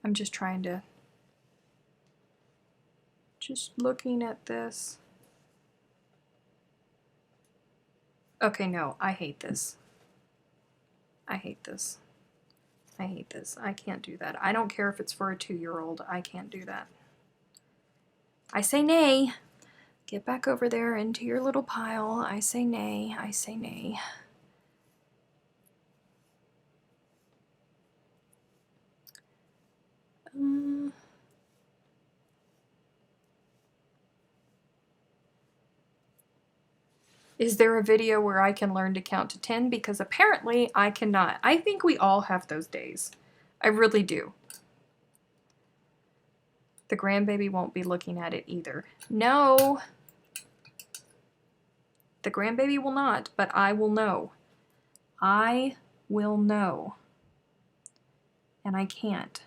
I'm just trying to, just looking at this. Okay, no, I hate this. I hate this. I hate this. I can't do that. I don't care if it's for a 2-year-old. I can't do that. I say nay. Get back over there into your little pile. I say nay. I say nay. Is there a video where I can learn to count to 10? Because apparently I cannot. I think we all have those days. I really do. The grandbaby won't be looking at it either. No. The grandbaby will not, but I will know. I will know. And I can't.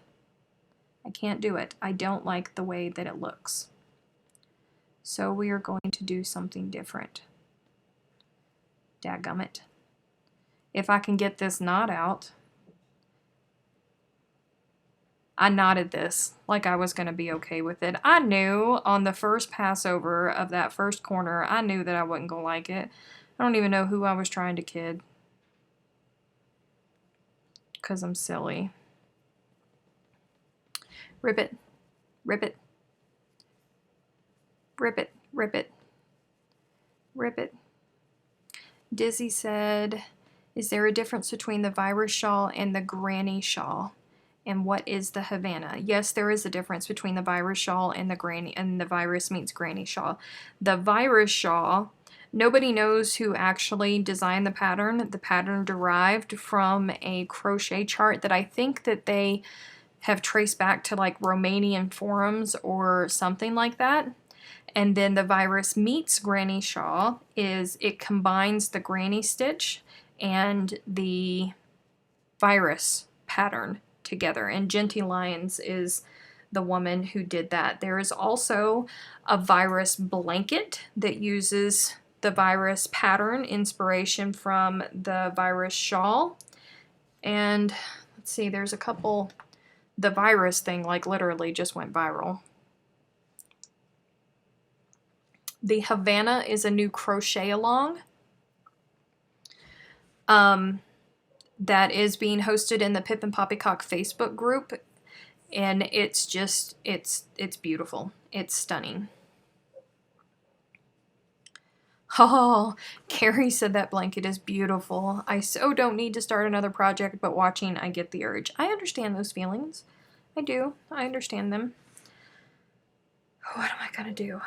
I can't do it. I don't like the way that it looks. So we are going to do something different. Dadgummit. If I can get this knot out. I knotted this like I was going to be okay with it. I knew on the first passover of that first corner, I knew that I wasn't going to like it. I don't even know who I was trying to kid. Because I'm silly. Rip it. Rip it. Rip it. Rip it. Rip it. Dizzy said, is there a difference between the virus shawl and the granny shawl? And what is the Havana? Yes, there is a difference between the virus shawl and the granny, and the virus meets granny shawl. The virus shawl, nobody knows who actually designed the pattern. The pattern derived from a crochet chart that I think that they have traced back to like Romanian forums or something like that. And then the virus meets granny shawl is it combines the granny stitch and the virus pattern together. And Genty Lyons is the woman who did that. There is also a virus blanket that uses the virus pattern inspiration from the virus shawl. And let's see, there's a couple, the virus thing like literally just went viral. The Havana is a new crochet along. that is being hosted in the Pip and Poppycock Facebook group, and it's just, it's beautiful. It's stunning. Oh, Carrie said that blanket is beautiful. I so don't need to start another project, but watching, I get the urge. I understand those feelings. I do. I understand them. What am I gonna do?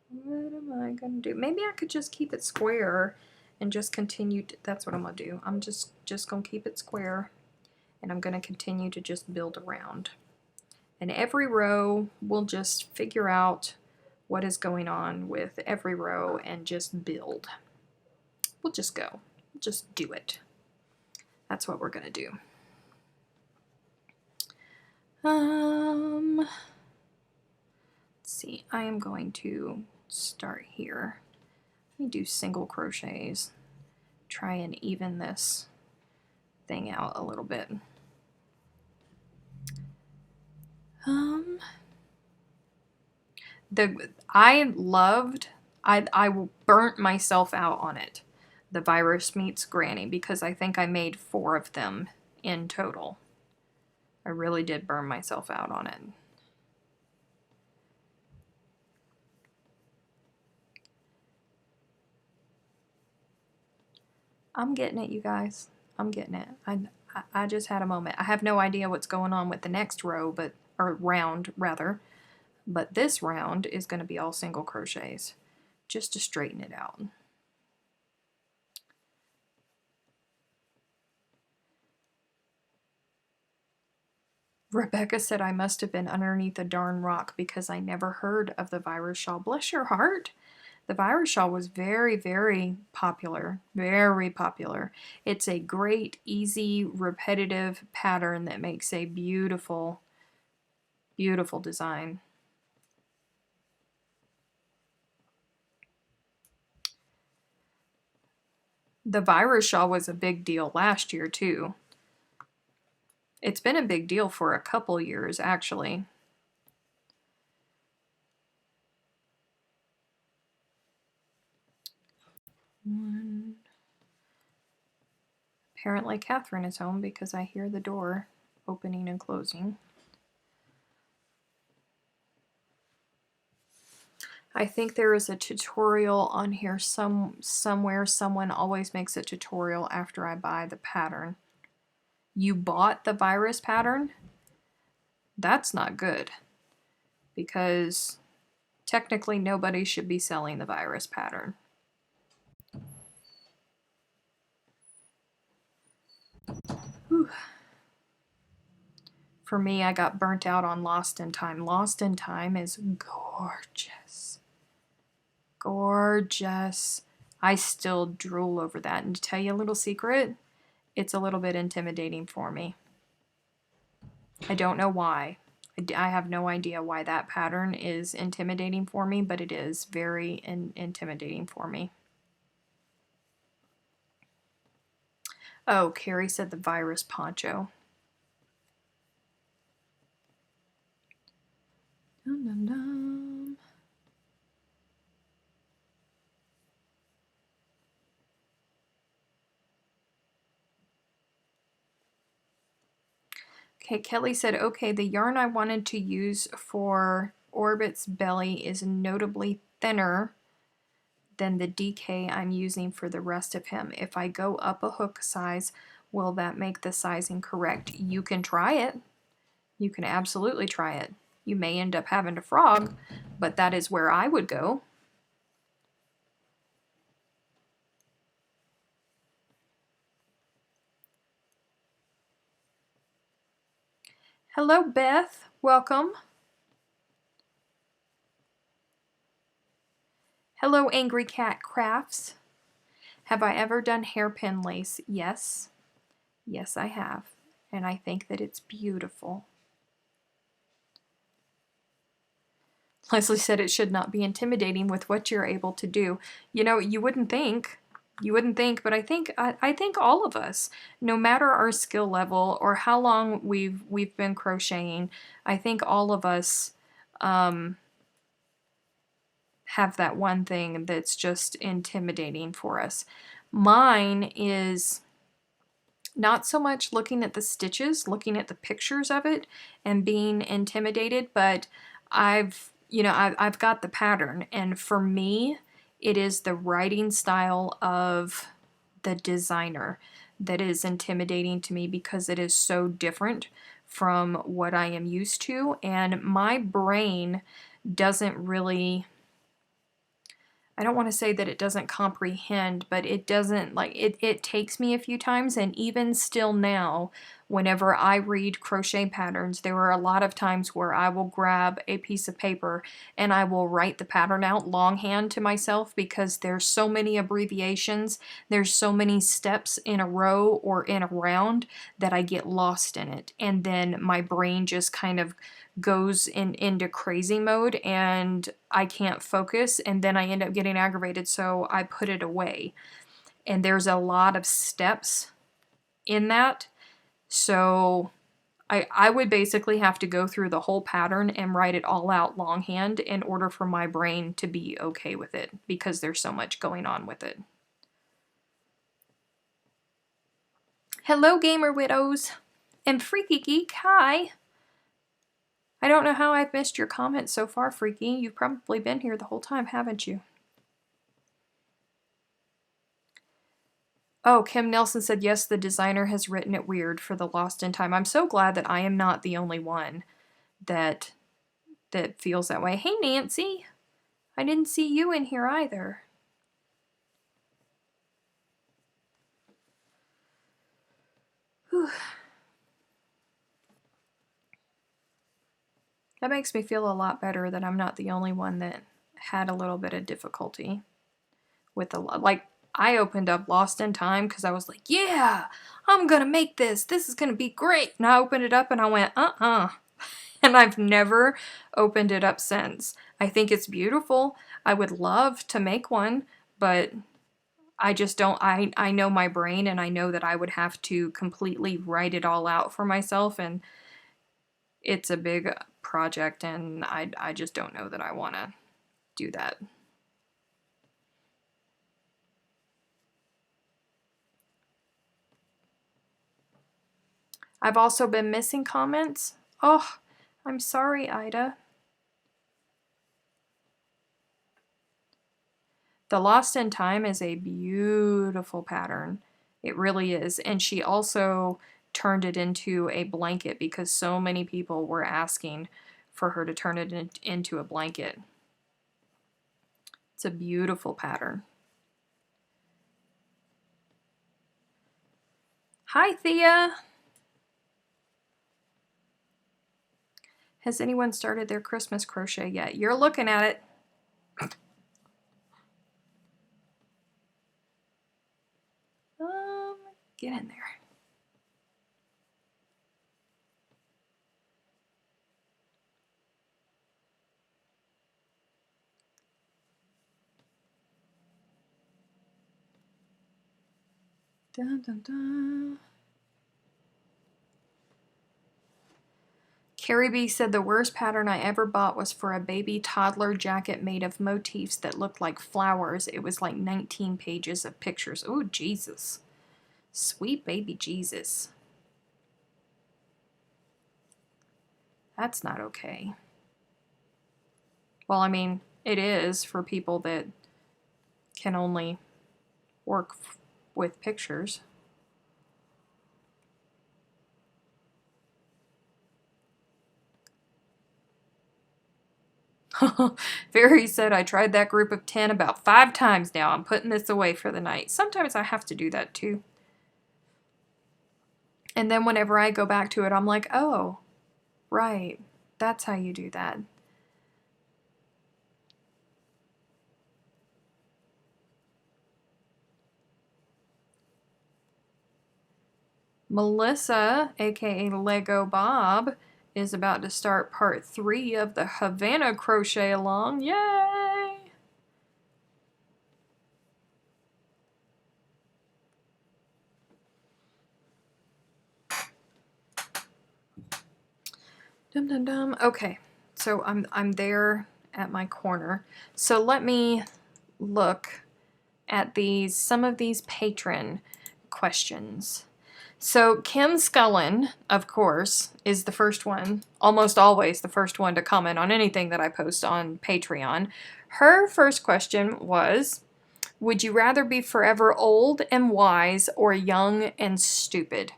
What am I gonna do? Maybe I could just keep it square and just continue to, that's what I'm gonna do. I'm just gonna keep it square, and I'm gonna continue to just build around. And every row, we'll just figure out what is going on with every row and just build. We'll just go. Just do it. That's what we're gonna do. Let's see, I am going to start here. Let me do single crochets. Try and even this thing out a little bit. I burnt myself out on it, the Virus Meets Granny, because I think I made 4 of them in total. I really did burn myself out on it. I'm getting it, you guys. I'm getting it. I just had a moment. I have no idea what's going on with the next row, or round rather, but this round is going to be all single crochets, just to straighten it out. Rebecca said I must have been underneath a darn rock because I never heard of the virus shawl. Bless your heart. The virus shawl was very, very popular. Very popular. It's a great, easy, repetitive pattern that makes a beautiful, beautiful design. The virus shawl was a big deal last year, too. It's been a big deal for a couple years, actually. Apparently Catherine is home because I hear the door opening and closing. I think there is a tutorial on here somewhere. Someone always makes a tutorial after I buy the pattern. You bought the virus pattern? That's not good, because technically nobody should be selling the virus pattern. Whew. For me, I got burnt out on Lost in Time. Lost in Time is gorgeous. Gorgeous. I still drool over that. And to tell you a little secret, it's a little bit intimidating for me. I don't know why. I have no idea why that pattern is intimidating for me, but it is very intimidating for me. Oh, Carrie said the virus poncho. Dum, dum, dum. Okay, Kelly said, okay, the yarn I wanted to use for Orbit's belly is notably thinner than the DK I'm using for the rest of him. If I go up a hook size, will that make the sizing correct? You can try it. You can absolutely try it. You may end up having to frog, but that is where I would go. Hello, Beth. Welcome. Hello, Angry Cat Crafts. Have I ever done hairpin lace? Yes. Yes, I have. And I think that it's beautiful. Leslie said it should not be intimidating with what you're able to do. You know, you wouldn't think. You wouldn't think, but I think all of us, no matter our skill level or how long we've been crocheting, I think all of us have that one thing that's just intimidating for us. Mine is not so much looking at the stitches, looking at the pictures of it and being intimidated, but I've got the pattern, and for me, it is the writing style of the designer that is intimidating to me because it is so different from what I am used to, and my brain doesn't really, I don't want to say that it doesn't comprehend, but it doesn't, like, it takes me a few times, and even still now, whenever I read crochet patterns, there are a lot of times where I will grab a piece of paper and I will write the pattern out longhand to myself because there's so many abbreviations, there's so many steps in a row or in a round that I get lost in it, and then my brain just kind of goes into crazy mode and I can't focus, and then I end up getting aggravated, so I put it away. And there's a lot of steps in that, so I would basically have to go through the whole pattern and write it all out longhand in order for my brain to be okay with it, because there's so much going on with it. Hello, Gamer Widows and Freaky Geek, hi! I don't know how I've missed your comments so far, Freaky. You've probably been here the whole time, haven't you? Oh, Kim Nelson said, yes, the designer has written it weird for the Lost in Time. I'm so glad that I am not the only one that feels that way. Hey, Nancy. I didn't see you in here either. Whew. That makes me feel a lot better that I'm not the only one that had a little bit of difficulty with the, like, I opened up Lost in Time because I was like, yeah, I'm gonna make this. This is gonna be great. And I opened it up and I went, And I've never opened it up since. I think it's beautiful. I would love to make one, but I just don't, I know my brain, and I know that I would have to completely write it all out for myself, and it's a big project, and I just don't know that I want to do that. I've also been missing comments. Oh, I'm sorry, Ida. The Lost in Time is a beautiful pattern. It really is. And she also turned it into a blanket because so many people were asking for her to turn it into a blanket. It's a beautiful pattern. Hi, Thea. Has anyone started their Christmas crochet yet? You're looking at it. Get in there. Dun, dun, dun. Carrie B said the worst pattern I ever bought was for a baby toddler jacket made of motifs that looked like flowers. It was like 19 pages of pictures. Oh, Jesus. Sweet baby Jesus. That's not okay. Well, I mean, it is for people that can only work with pictures. Very said, I tried that group of 10 about 5 times now. I'm putting this away for the night. Sometimes I have to do that too. And then whenever I go back to it, I'm like, oh, right. That's how you do that. Melissa, aka Lego Bob, is about to start part 3 of the Havana crochet along. Yay! Dum dum dum. Okay, so I'm there at my corner. So let me look at some of these patron questions. So Kim Scullin, of course, is the first one, almost always the first one to comment on anything that I post on Patreon. Her first question was, would you rather be forever old and wise or young and stupid?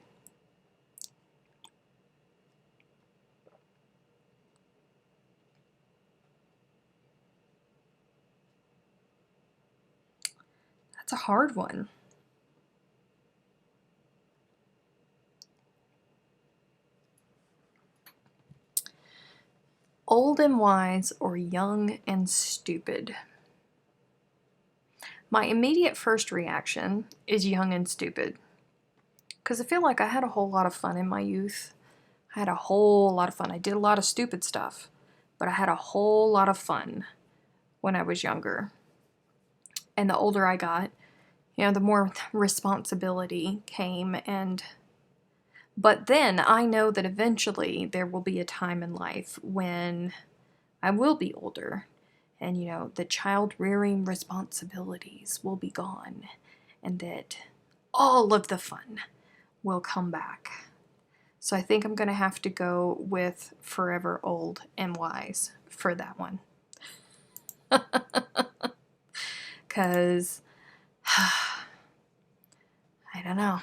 That's a hard one. Old and wise or young and stupid? My immediate first reaction is young and stupid. Because I feel like I had a whole lot of fun in my youth. I had a whole lot of fun. I did a lot of stupid stuff, but I had a whole lot of fun when I was younger. And the older I got, you know, the more responsibility came. But then I know that eventually there will be a time in life when I will be older and, you know, the child rearing responsibilities will be gone and that all of the fun will come back. So I think I'm going to have to go with forever old and wise for that one. Because I don't know.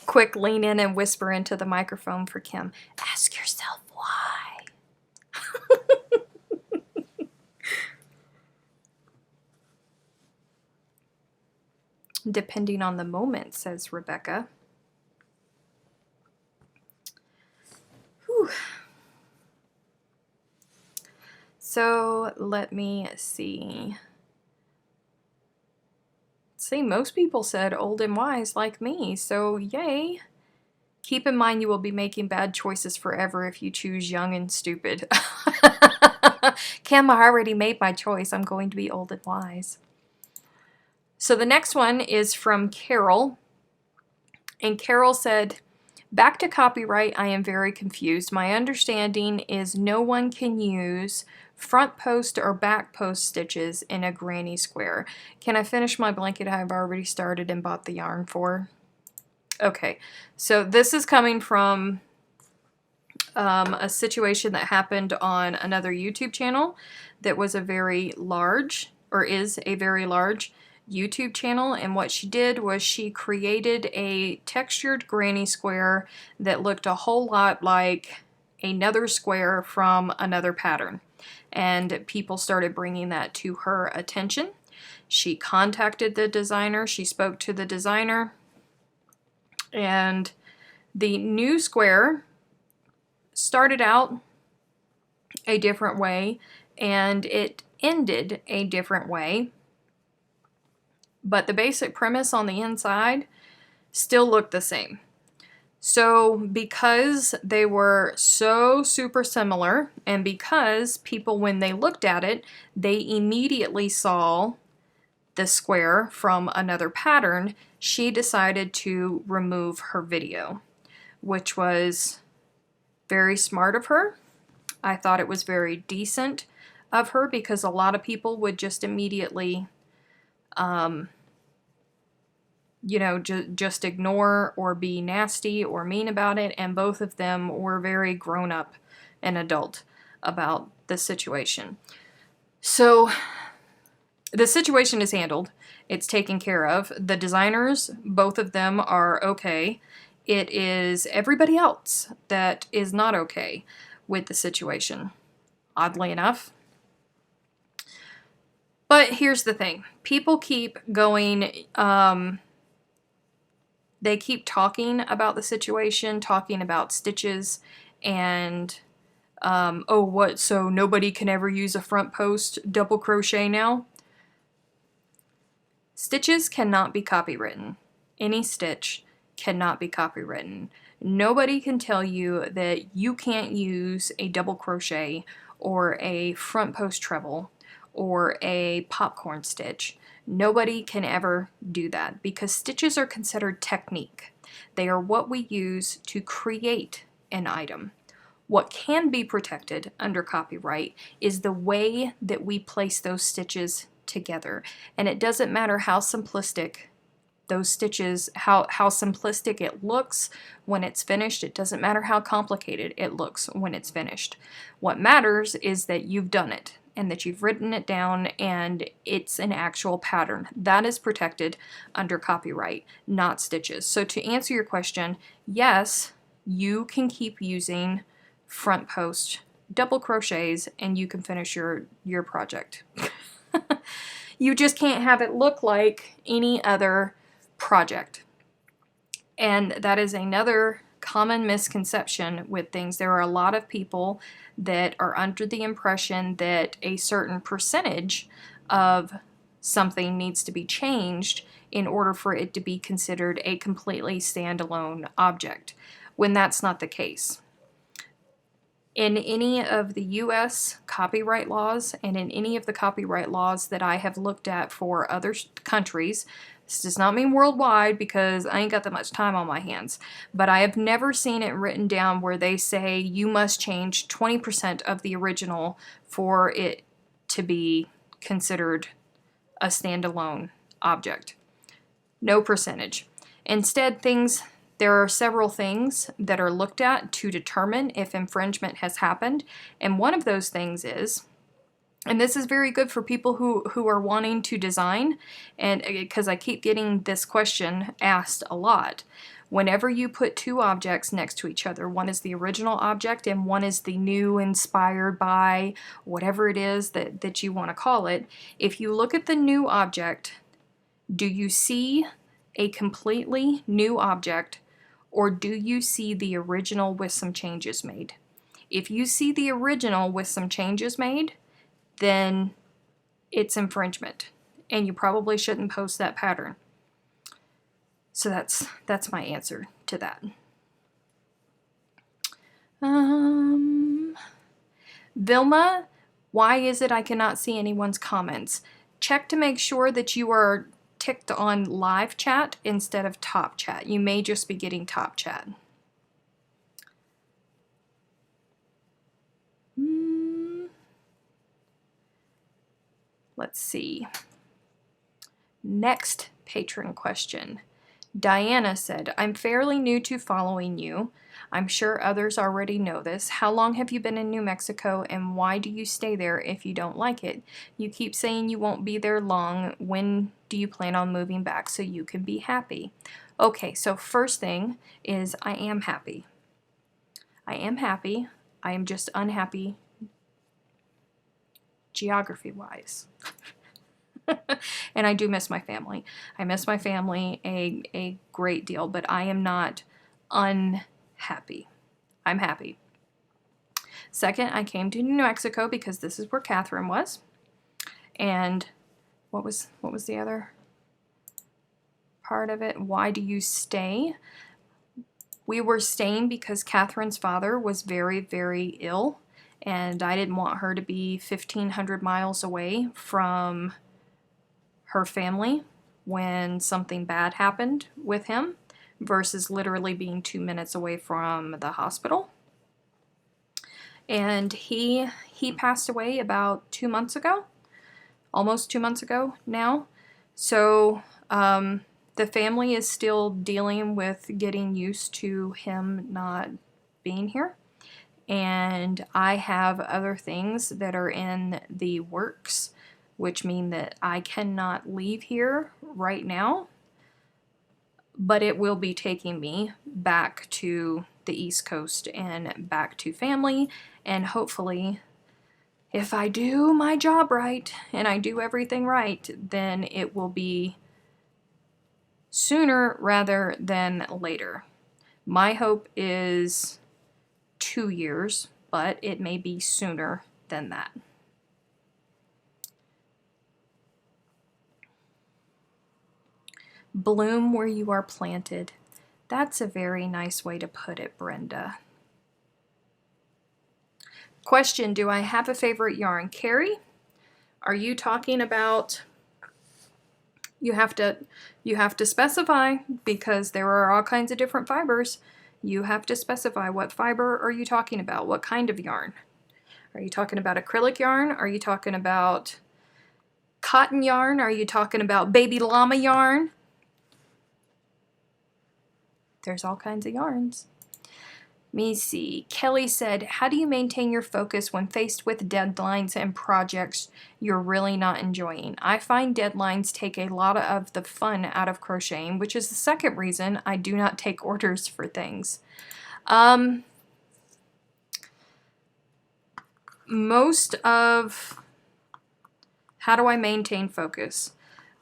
Quick lean in and whisper into the microphone for Kim. Ask yourself why. Depending on the moment, says Rebecca. Whew. So let me see. See, most people said old and wise like me, so yay. Keep in mind you will be making bad choices forever if you choose young and stupid. Kim, I already made my choice. I'm going to be old and wise. So the next one is from Carol. And Carol said, back to copyright, I am very confused. My understanding is no one can use front post or back post stitches in a granny square. Can I finish my blanket I've already started and bought the yarn for? Okay, so this is coming from a situation that happened on another YouTube channel that was a very large, or is a very large, YouTube channel, and what she did was she created a textured granny square that looked a whole lot like another square from another pattern, and people started bringing that to her attention. She contacted the designer, she spoke to the designer, and the new square started out a different way and it ended a different way, but the basic premise on the inside still looked the same. So because they were so super similar, and because people, when they looked at it, they immediately saw the square from another pattern, she decided to remove her video, which was very smart of her. I thought it was very decent of her because a lot of people would just immediately you know, just ignore or be nasty or mean about it, and both of them were very grown up and adult about the situation. So the situation is handled. It's taken care of. The designers, both of them, are okay. It is everybody else that is not okay with the situation, oddly enough. But here's the thing. People keep going, they keep talking about the situation, talking about stitches, and, oh, what, so nobody can ever use a front post double crochet now? Stitches cannot be copywritten. Any stitch cannot be copywritten. Nobody can tell you that you can't use a double crochet or a front post treble or a popcorn stitch. Nobody can ever do that because stitches are considered technique. They are what we use to create an item. What can be protected under copyright is the way that we place those stitches together. And it doesn't matter how simplistic those stitches, how simplistic it looks when it's finished. It doesn't matter how complicated it looks when it's finished. What matters is that you've done it and that you've written it down and it's an actual pattern. That is protected under copyright, not stitches. So to answer your question, yes, you can keep using front post double crochets and you can finish your project. You just can't have it look like any other project. And that is another common misconception with things. There are a lot of people that are under the impression that a certain percentage of something needs to be changed in order for it to be considered a completely standalone object, when that's not the case. In any of the US copyright laws and in any of the copyright laws that I have looked at for other countries, this does not mean worldwide because I ain't got that much time on my hands, but I have never seen it written down where they say you must change 20% of the original for it to be considered a standalone object. No percentage. Instead, there are several things that are looked at to determine if infringement has happened, and one of those things is, and this is very good for people who are wanting to design, and because I keep getting this question asked a lot. Whenever you put two objects next to each other, one is the original object and one is the new, inspired by, whatever it is that you want to call it, if you look at the new object, do you see a completely new object, or do you see the original with some changes made? If you see the original with some changes made, then it's infringement, and you probably shouldn't post that pattern. So that's my answer to that. Vilma, why is it I cannot see anyone's comments? Check to make sure that you are ticked on live chat instead of top chat. You may just be getting top chat. Let's see. Next patron question. Diana said, I'm fairly new to following you. I'm sure others already know this. How long have you been in New Mexico, and why do you stay there if you don't like it? You keep saying you won't be there long. When do you plan on moving back so you can be happy? Okay, so first thing is I am happy. I am happy. I am just unhappy geography-wise. And I do miss my family. I miss my family a great deal, but I am not unhappy. I'm happy. Second, I came to New Mexico because this is where Catherine was. And what was the other part of it? Why do you stay? We were staying because Catherine's father was very, very ill, and I didn't want her to be 1,500 miles away from her family when something bad happened with him versus literally being 2 minutes away from the hospital. And he passed away about 2 months ago, almost 2 months ago now. So the family is still dealing with getting used to him not being here. And I have other things that are in the works, which mean that I cannot leave here right now, but it will be taking me back to the East Coast and back to family, and hopefully, if I do my job right and I do everything right, then it will be sooner rather than later. My hope is 2 years, but it may be sooner than that. Bloom where you are planted. That's a very nice way to put it, Brenda. Question, do I have a favorite yarn? Carrie, are you talking about, you have to specify, because there are all kinds of different fibers. You have to specify what fiber are you talking about? What kind of yarn? Are you talking about acrylic yarn? Are you talking about cotton yarn? Are you talking about baby llama yarn? There's all kinds of yarns. Let me see. Kelly said, how do you maintain your focus when faced with deadlines and projects you're really not enjoying? I find deadlines take a lot of the fun out of crocheting, which is the second reason I do not take orders for things. Most of... How do I maintain focus?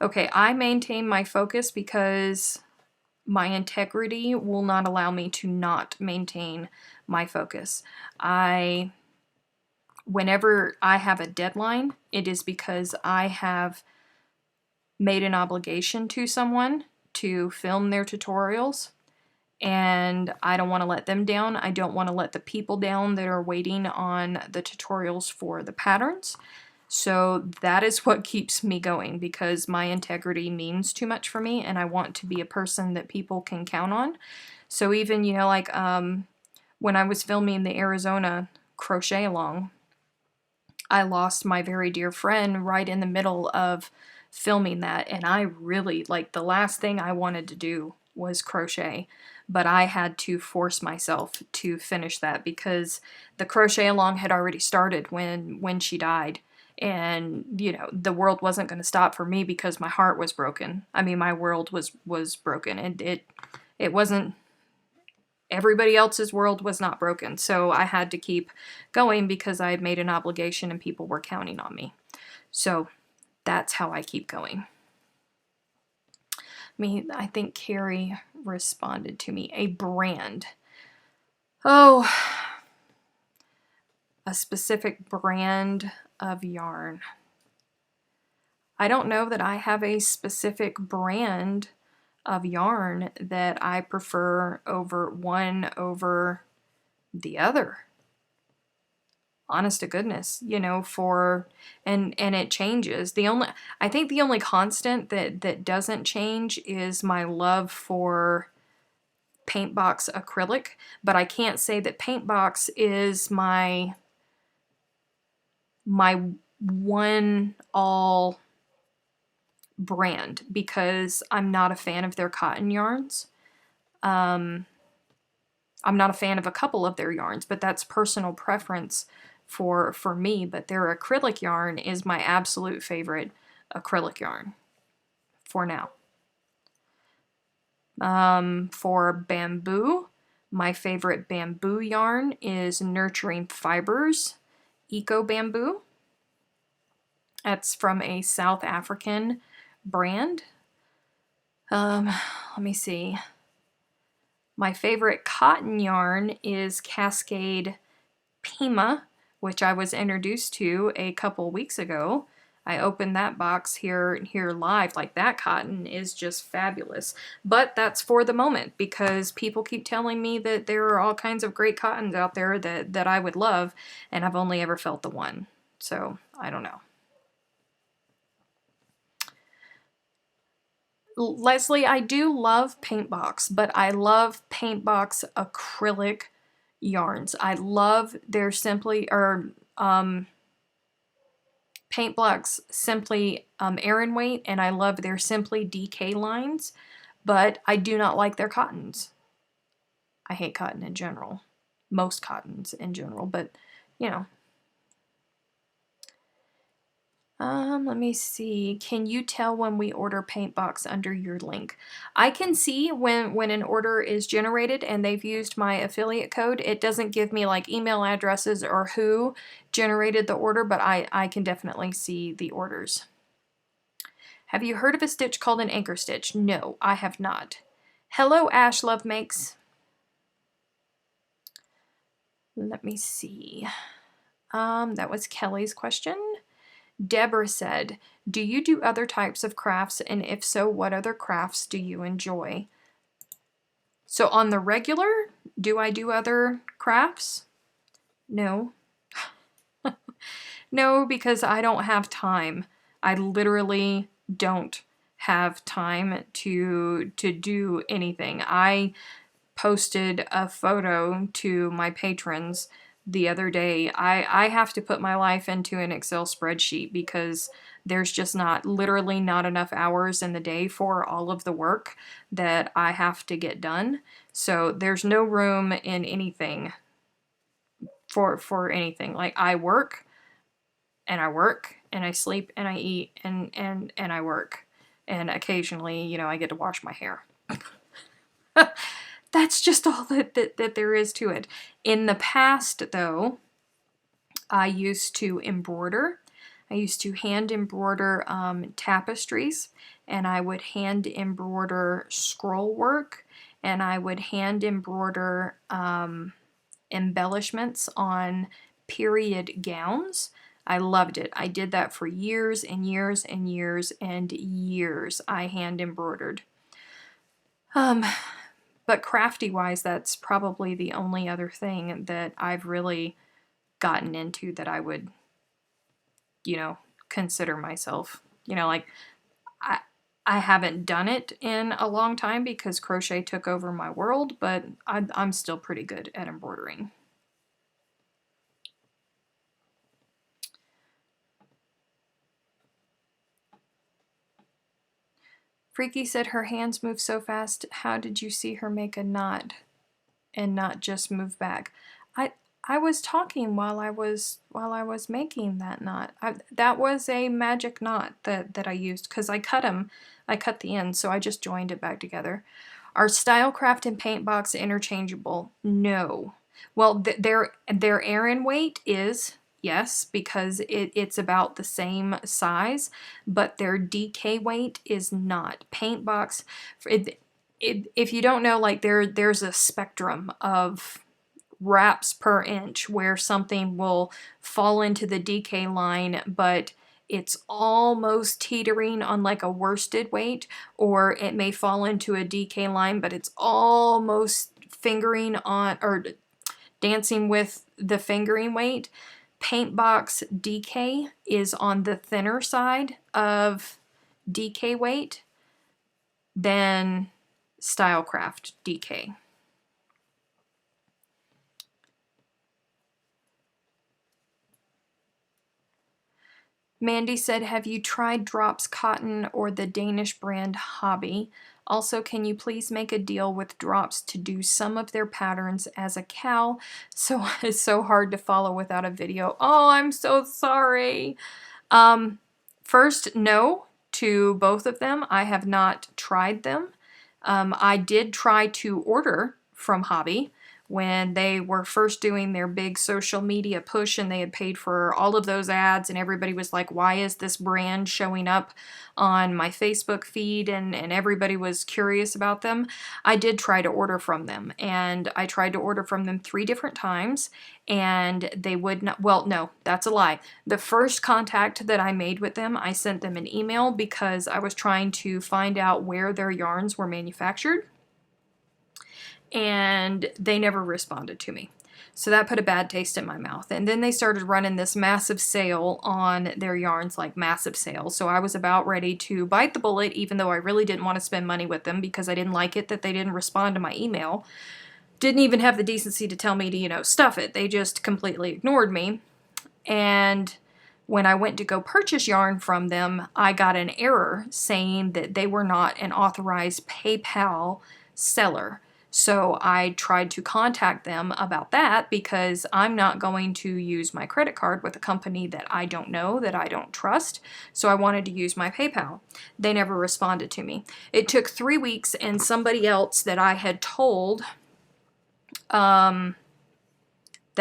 Okay, I maintain my focus because my integrity will not allow me to not maintain my focus. Whenever I have a deadline, it is because I have made an obligation to someone to film their tutorials, and I don't want to let them down. I don't want to let the people down that are waiting on the tutorials for the patterns. So that is what keeps me going, because my integrity means too much for me, and I want to be a person that people can count on. So even, you know, like when I was filming the Arizona crochet along, I lost my very dear friend right in the middle of filming that, and I really, like, the last thing I wanted to do was crochet, but I had to force myself to finish that because the crochet along had already started when she died. And, you know, the world wasn't going to stop for me because my heart was broken. I mean, my world was broken, and it wasn't, everybody else's world was not broken. So I had to keep going because I had made an obligation and people were counting on me. So that's how I keep going. I think Carrie responded to me. A brand. Oh, a specific brand of yarn. I don't know that I have a specific brand of yarn that I prefer over the other. Honest to goodness, you know, and it changes. I think the only constant that doesn't change is my love for Paintbox acrylic, but I can't say that Paintbox is my one all brand, because I'm not a fan of their cotton yarns. I'm not a fan of a couple of their yarns, but that's personal preference for me. But their acrylic yarn is my absolute favorite acrylic yarn for now. For bamboo, my favorite bamboo yarn is Nurturing Fibers Eco Bamboo. That's from a South African brand. Let me see. My favorite cotton yarn is Cascade Pima, which I was introduced to a couple weeks ago. I opened that box here live. Like, that cotton is just fabulous. But that's for the moment, because people keep telling me that there are all kinds of great cottons out there that I would love, and I've only ever felt the one. So, I don't know. Leslie, I do love Paintbox, but I love Paintbox acrylic yarns. I love their Paintbox Simply Aran Weight, and I love their Simply DK lines, but I do not like their cottons. I hate cotton in general. Most cottons in general, but, you know. Let me see. Can you tell when we order Paintbox under your link? I can see when an order is generated and they've used my affiliate code. It doesn't give me like email addresses or who generated the order, but I can definitely see the orders. Have you heard of a stitch called an anchor stitch? No, I have not. Hello, Ash Love Makes. Let me see. That was Kelly's question. Deborah said, do you do other types of crafts, and if so, what other crafts do you enjoy? So on the regular, do I do other crafts? No. No, because I don't have time. I literally don't have time to do anything. posted a photo to my patrons the other day. I have to put my life into an Excel spreadsheet because there's just literally not enough hours in the day for all of the work that I have to get done. So there's no room in anything for anything. Like, I work and I work and I sleep and I eat and I work. And occasionally, you know, I get to wash my hair. That's just all that there is to it. In the past, though, I used to embroider. I used to hand embroider tapestries, and I would hand embroider scroll work, and I would hand embroider embellishments on period gowns. I loved it. I did that for years and years and years and years. I hand embroidered. But crafty-wise, that's probably the only other thing that I've really gotten into that I would, you know, consider myself. You know, like, I haven't done it in a long time because crochet took over my world, but I'm still pretty good at embroidering. Freaky said her hands move so fast. How did you see her make a knot and not just move back? I was talking while I was making that knot. That was a magic knot that I used because I cut them. I cut the end, so I just joined it back together. Are Stylecraft and Paintbox interchangeable? No. Well, their Aran weight is, yes, because it's about the same size, but their DK weight is not. Paintbox, if you don't know, like, there's a spectrum of wraps per inch where something will fall into the DK line, but it's almost teetering on like a worsted weight, or it may fall into a DK line, but it's almost fingering on or dancing with the fingering weight. Paintbox DK is on the thinner side of DK weight than Stylecraft DK. Mandy said, have you tried Drops Cotton or the Danish brand Hobby? Also, can you please make a deal with Drops to do some of their patterns as a cow? So it's so hard to follow without a video. Oh, I'm so sorry. First, no to both of them. I have not tried them. I did try to order from Hobby when they were first doing their big social media push, and they had paid for all of those ads, and everybody was like, why is this brand showing up on my Facebook feed? And everybody was curious about them. I did try to order from them, and I tried to order from them 3 different times, and they would not. Well, no, that's a lie. The first contact that I made with them, I sent them an email because I was trying to find out where their yarns were manufactured, and they never responded to me. So that put a bad taste in my mouth. And then they started running this massive sale on their yarns, like massive sale. So I was about ready to bite the bullet, even though I really didn't want to spend money with them because I didn't like it that they didn't respond to my email. Didn't even have the decency to tell me to, you know, stuff it. They just completely ignored me. And when I went to go purchase yarn from them, I got an error saying that they were not an authorized PayPal seller. So I tried to contact them about that because I'm not going to use my credit card with a company that I don't know, that I don't trust. So I wanted to use my PayPal. They never responded to me. It took 3 weeks, and somebody else that I had told about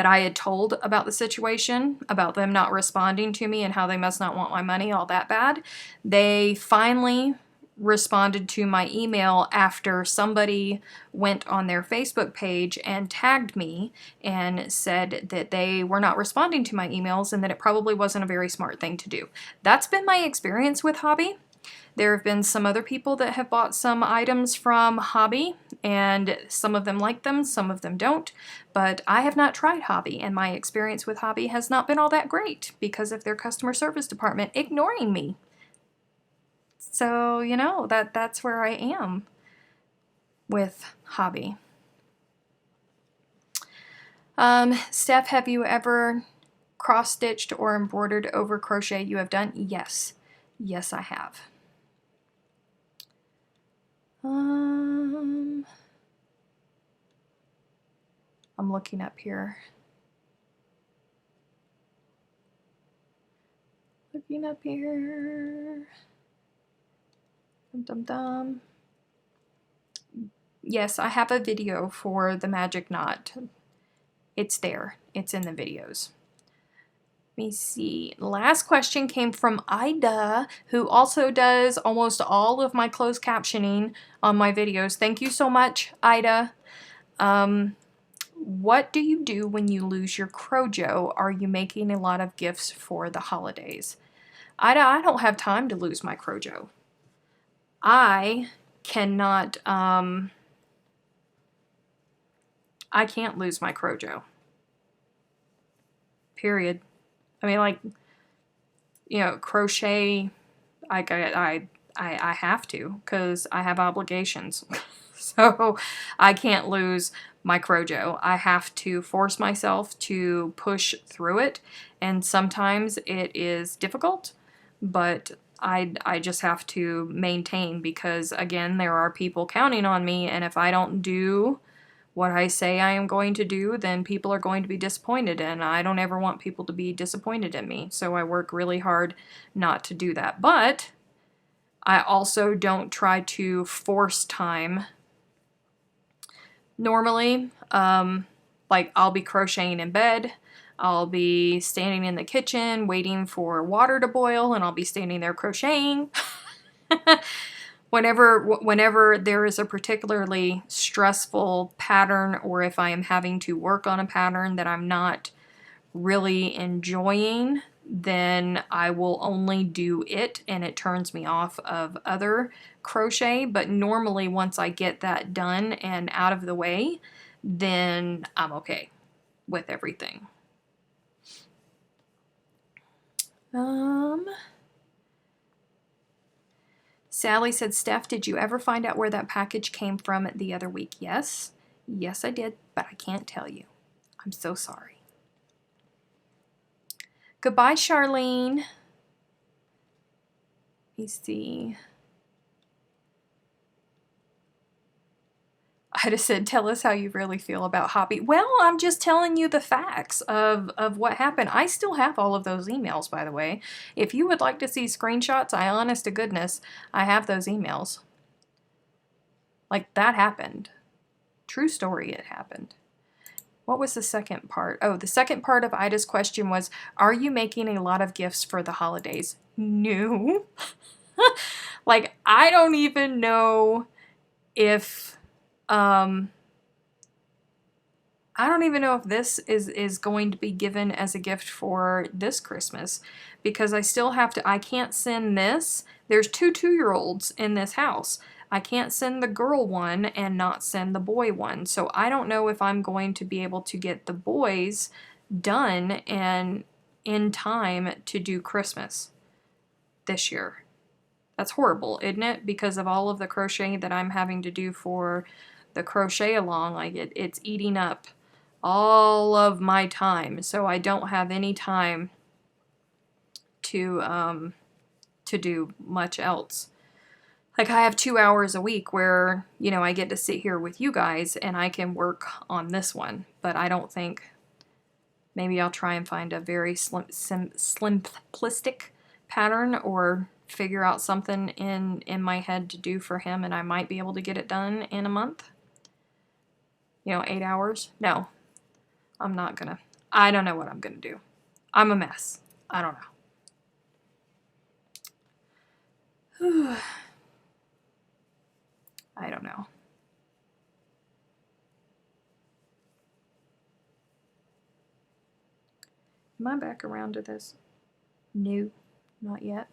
the situation, about them not responding to me and how they must not want my money all that bad, they finally responded to my email after somebody went on their Facebook page and tagged me and said that they were not responding to my emails and that it probably wasn't a very smart thing to do. That's been my experience with Hobby. There have been some other people that have bought some items from Hobby, and some of them like them, some of them don't, but I have not tried Hobby, and my experience with Hobby has not been all that great because of their customer service department ignoring me. So, you know, that's where I am with Hobby. Steph, have you ever cross-stitched or embroidered over crochet you have done? Yes. Yes, I have. I'm looking up here. Looking up here. Dum dum dum. Yes, I have a video for the magic knot. It's there. It's in the videos. Let me see. Last question came from Ida, who also does almost all of my closed captioning on my videos. Thank you so much, Ida. What do you do when you lose your Crojo? Are you making a lot of gifts for the holidays? Ida, I don't have time to lose my Crojo. I cannot, I can't lose my Crojo. Period. I mean, like, you know, crochet, I have to, because I have obligations. So I can't lose my Crojo. I have to force myself to push through it, and sometimes it is difficult, but I just have to maintain, because again, there are people counting on me, and if I don't do what I say I am going to do, then people are going to be disappointed, and I don't ever want people to be disappointed in me, so I work really hard not to do that. But I also don't try to force time. Normally, like, I'll be crocheting in bed, I'll be standing in the kitchen waiting for water to boil, and I'll be standing there crocheting. Whenever there is a particularly stressful pattern, or if I am having to work on a pattern that I'm not really enjoying, then I will only do it, and it turns me off of other crochet. But normally, once I get that done and out of the way, then I'm okay with everything. Sally said, Steph, did you ever find out where that package came from the other week? Yes. Yes, I did, but I can't tell you. I'm so sorry. Goodbye, Charlene. Let me see. I just said, tell us how you really feel about hobby. Well, I'm just telling you the facts of what happened. I still have all of those emails, by the way. If you would like to see screenshots, I honest to goodness, I have those emails. Like, that happened. True story, it happened. What was the second part? Oh, the second part of Ida's question was, are you making a lot of gifts for the holidays? No. Like, I don't even know if... I don't even know if this is going to be given as a gift for this Christmas, because I still have to, I can't send this. There's two 2-year-olds in this house. I can't send the girl one and not send the boy one. So I don't know if I'm going to be able to get the boys done and in time to do Christmas this year. That's horrible, isn't it? Because of all of the crochet that I'm having to do for the crochet along, like it's eating up all of my time, so I don't have any time to do much else. Like, I have 2 hours a week where, you know, I get to sit here with you guys and I can work on this one, but I don't think, maybe I'll try and find a very simplistic pattern, or figure out something in my head to do for him, and I might be able to get it done in a month. You know, 8 hours? No, I'm not gonna. I don't know what I'm gonna do. I'm a mess. I don't know. I don't know. Am I back around to this? No, not yet.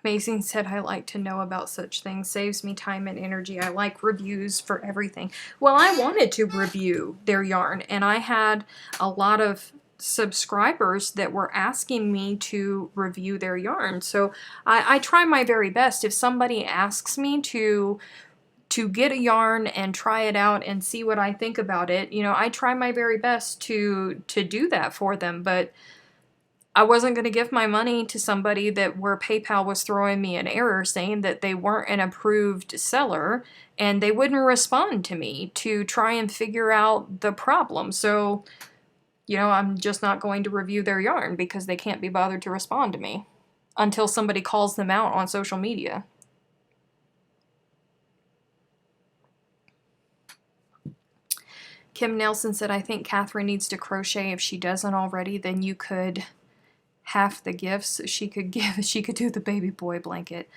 Amazing said, I like to know about such things. Saves me time and energy. I like reviews for everything. Well, I wanted to review their yarn, and I had a lot of subscribers that were asking me to review their yarn. So I try my very best. If somebody asks me to get a yarn and try it out and see what I think about it, you know, I try my very best to do that for them. But I wasn't going to give my money to somebody where PayPal was throwing me an error saying that they weren't an approved seller and they wouldn't respond to me to try and figure out the problem. So, you know, I'm just not going to review their yarn because they can't be bothered to respond to me until somebody calls them out on social media. Kim Nelson said, I think Catherine needs to crochet. If she doesn't already, then you could half the gifts she could do the baby boy blanket.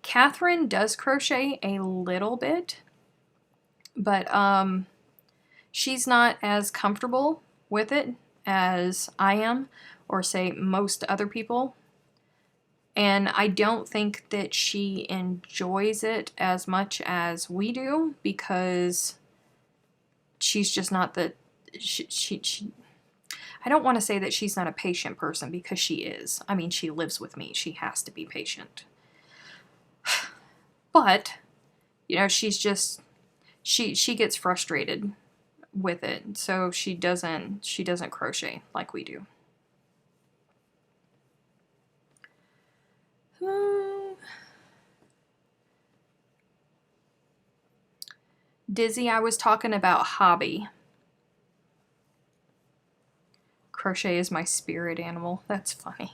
Catherine does crochet a little bit, but she's not as comfortable with it as I am, or say most other people. And I don't think that she enjoys it as much as we do, because she's just not the, I don't want to say that she's not a patient person, because she is. I mean, she lives with me. She has to be patient. But, you know, she's just, she gets frustrated with it. So she doesn't crochet like we do. Dizzy, I was talking about hobby. Crochet is my spirit animal. That's funny.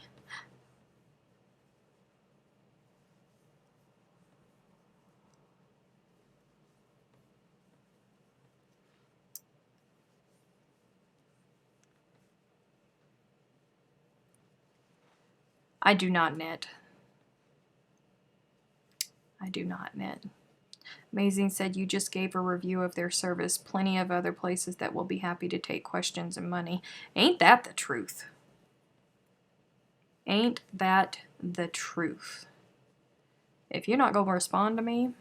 I do not knit. I do not knit. Amazing said, you just gave a review of their service. Plenty of other places that will be happy to take questions and money. Ain't that the truth? Ain't that the truth? If you're not going to respond to me,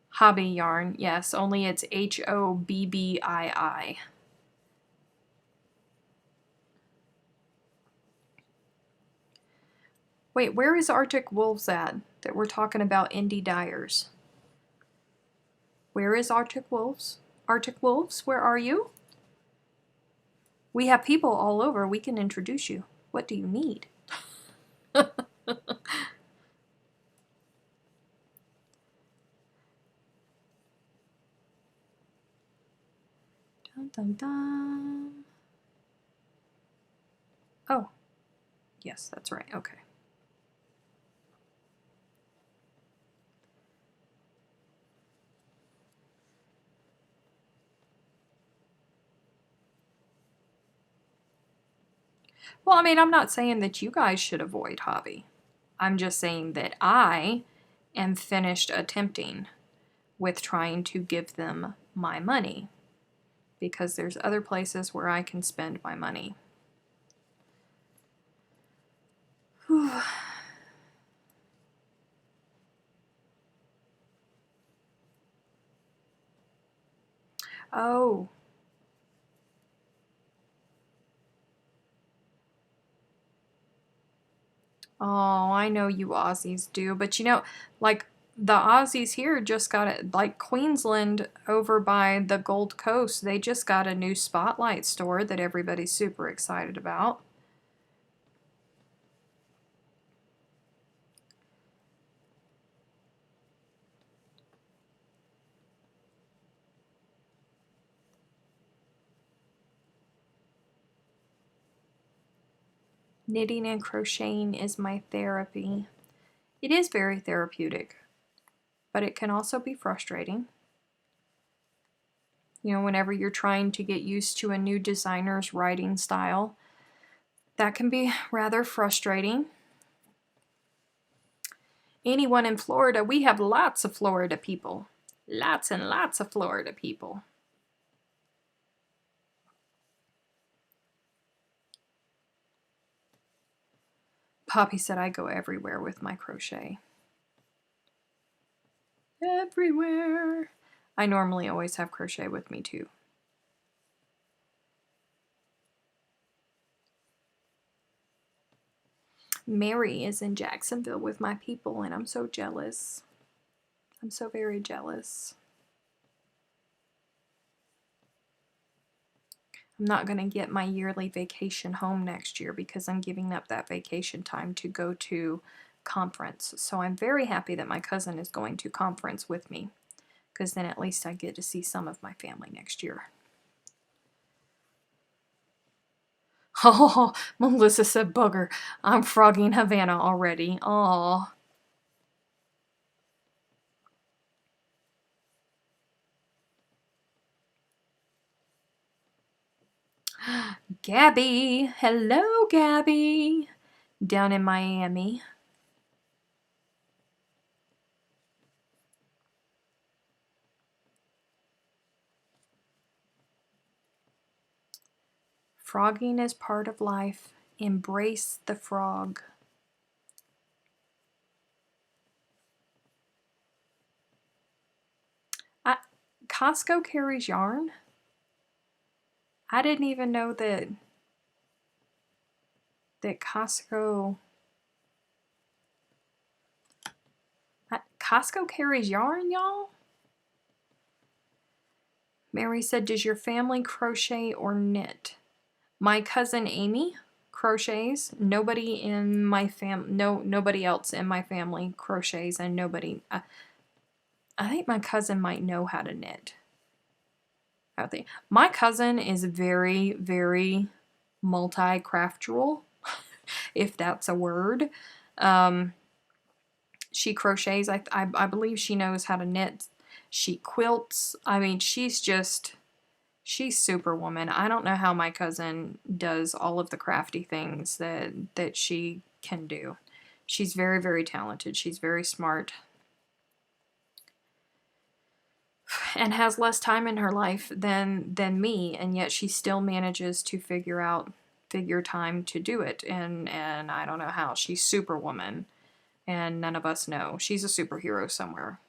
Hobby yarn, yes, only it's Hobbii. Wait, where is Arctic Wolves at that we're talking about indie dyers? Where is Arctic Wolves? Arctic Wolves, where are you? We have people all over. We can introduce you. What do you need? Dun, dun, dun. Oh, yes, that's right. Okay. Well, I mean, I'm not saying that you guys should avoid hobby. I'm just saying that I am finished attempting with trying to give them my money, because there's other places where I can spend my money. Whew. Oh. Oh, I know you Aussies do, but you know, like the Aussies here just got it, like Queensland over by the Gold Coast, they just got a new Spotlight store that everybody's super excited about. Knitting and crocheting is my therapy. It is very therapeutic, but it can also be frustrating. You know, whenever you're trying to get used to a new designer's writing style, that can be rather frustrating. Anyone in Florida, we have lots of Florida people. Lots and lots of Florida people. Poppy said I go everywhere with my crochet. Everywhere. I normally always have crochet with me too. Mary is in Jacksonville with my people, and I'm so jealous. I'm so very jealous. I'm not going to get my yearly vacation home next year because I'm giving up that vacation time to go to conference. So I'm very happy that my cousin is going to conference with me, because then at least I get to see some of my family next year. Oh, Melissa said, bugger, I'm frogging Havana already. Aw. Gabby. Hello, Gabby. Down in Miami. Frogging is part of life. Embrace the frog. Costco carries yarn? I didn't even know that Costco carries yarn, y'all? Mary said, does your family crochet or knit? My cousin Amy crochets. Nobody in my nobody else in my family crochets, and nobody. I think my cousin might know how to knit. I think my cousin is very, very multi-craftual, if that's a word. She crochets. I believe she knows how to knit. She quilts. I mean, she's superwoman. I don't know how my cousin does all of the crafty things that she can do. She's very, very talented. She's very smart. And has less time in her life than me, and yet she still manages to figure time to do it. And I don't know how. She's superwoman, and none of us know. She's a superhero somewhere.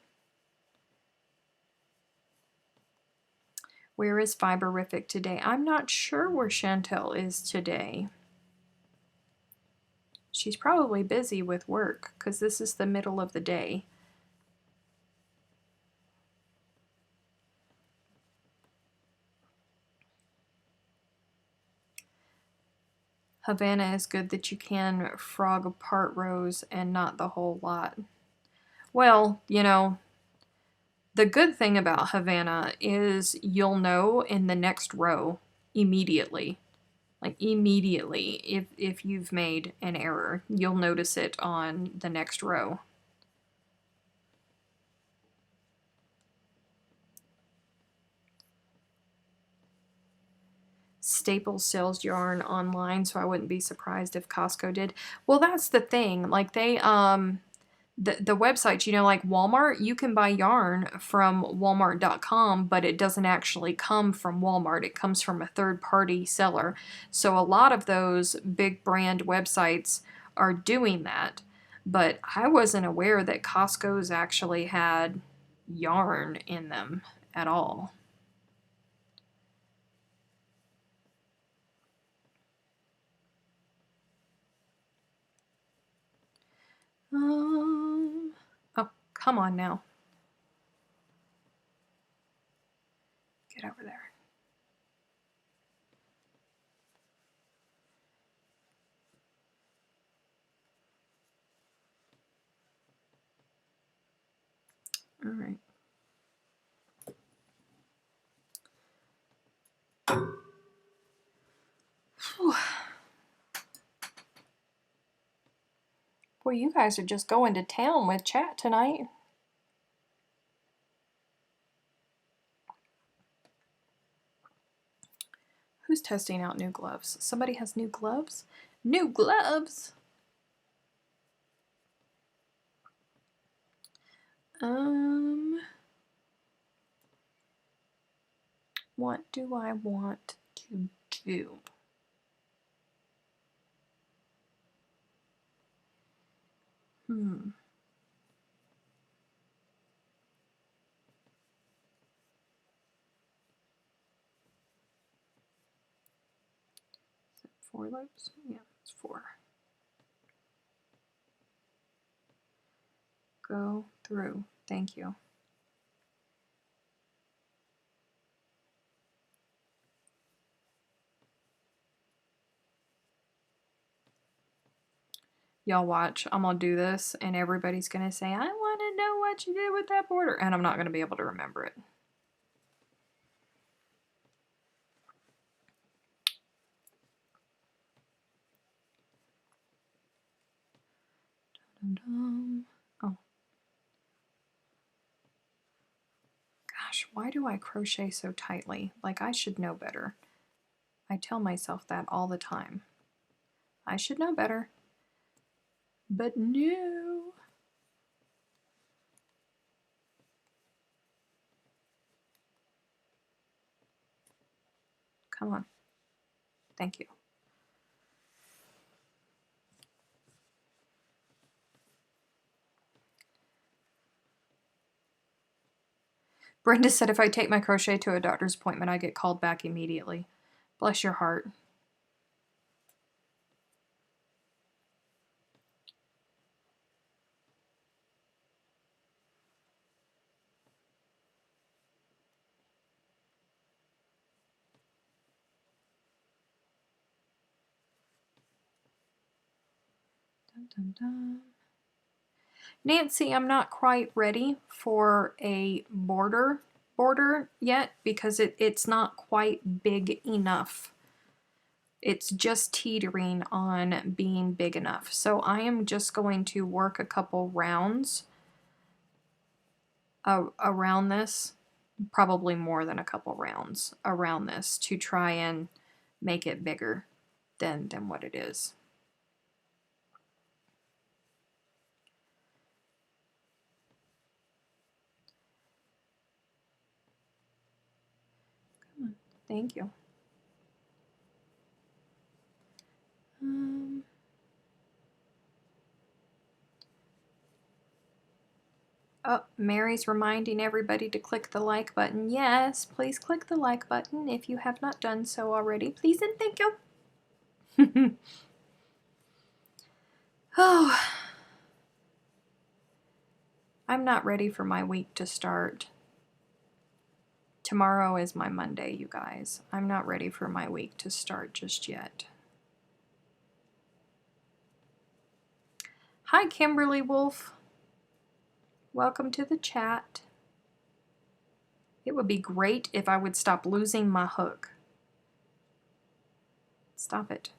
Where is Fiberific today? I'm not sure where Chantel is today. She's probably busy with work, because this is the middle of the day. Havana is good that you can frog part rows and not the whole lot. Well, you know, the good thing about Havana is you'll know in the next row immediately. Like immediately, if you've made an error, you'll notice it on the next row. Staples sells yarn online, so I wouldn't be surprised if Costco did. Well, that's the thing. Like they the websites, you know, like Walmart, you can buy yarn from walmart.com, but it doesn't actually come from Walmart. It comes from a third-party seller. So a lot of those big brand websites are doing that. But I wasn't aware that Costco's actually had yarn in them at all. Oh, come on now. Get over there. All right. Whew. Boy, you guys are just going to town with chat tonight. Who's testing out new gloves? Somebody has new gloves? New gloves? What do I want to do? 4 loops? Yeah, it's 4. Go through. Thank you. Y'all watch. I'm going to do this and everybody's going to say, I want to know what you did with that border. And I'm not going to be able to remember it. Oh. Gosh, why do I crochet so tightly? Like, I should know better. I tell myself that all the time. I should know better. But no. Come on. Thank you. Brenda said if I take my crochet to a doctor's appointment, I get called back immediately. Bless your heart. Dun, dun, dun. Nancy, I'm not quite ready for a border yet because it's not quite big enough. It's just teetering on being big enough. So I am just going to work a couple rounds around this, probably more than a couple rounds around this to try and make it bigger than what it is. Come on. Thank you. Oh, Mary's reminding everybody to click the like button. Yes, please click the like button if you have not done so already. Please and thank you. Oh, I'm not ready for my week to start. Tomorrow is my Monday, you guys. I'm not ready for my week to start just yet. Hi, Kimberly Wolf. Welcome to the chat. It would be great if I would stop losing my hook. Stop it.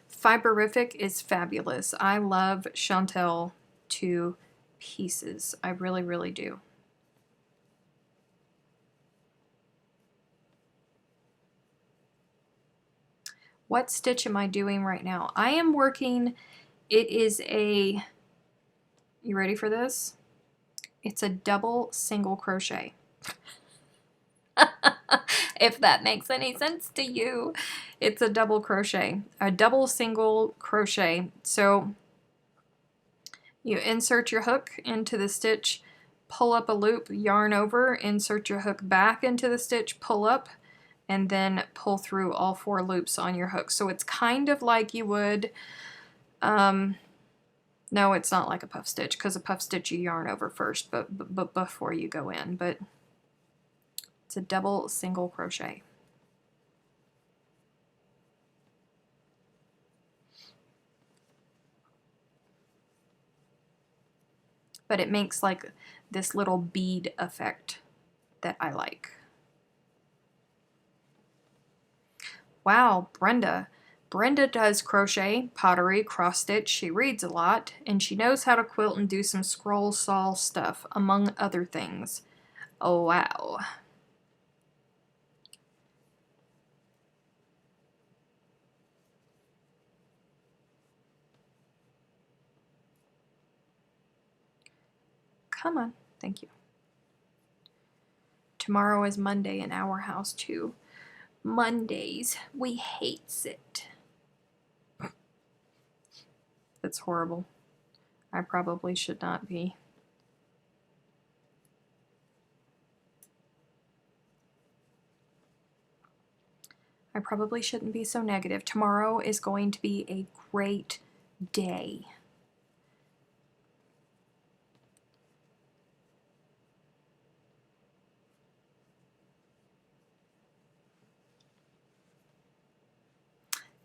Fiberific is fabulous. I love Chantel to pieces. I really, really do. What stitch am I doing right now? I am working, it is a, you ready for this? It's a double single crochet. If that makes any sense to you. It's a double crochet, a double single crochet. So you insert your hook into the stitch, pull up a loop, yarn over, insert your hook back into the stitch, pull up, and then pull through all 4 loops on your hook. So it's kind of like you would, no, it's not like a puff stitch, because a puff stitch you yarn over first, but before you go in. But it's a double single crochet. But it makes like this little bead effect that I like. Wow, Brenda. Brenda does crochet, pottery, cross stitch. She reads a lot, and she knows how to quilt and do some scroll saw stuff, among other things. Oh, wow. Come on. Thank you. Tomorrow is Monday in our house, too. Mondays. We hates it. That's horrible. I probably should not be. I probably shouldn't be so negative. Tomorrow is going to be a great day.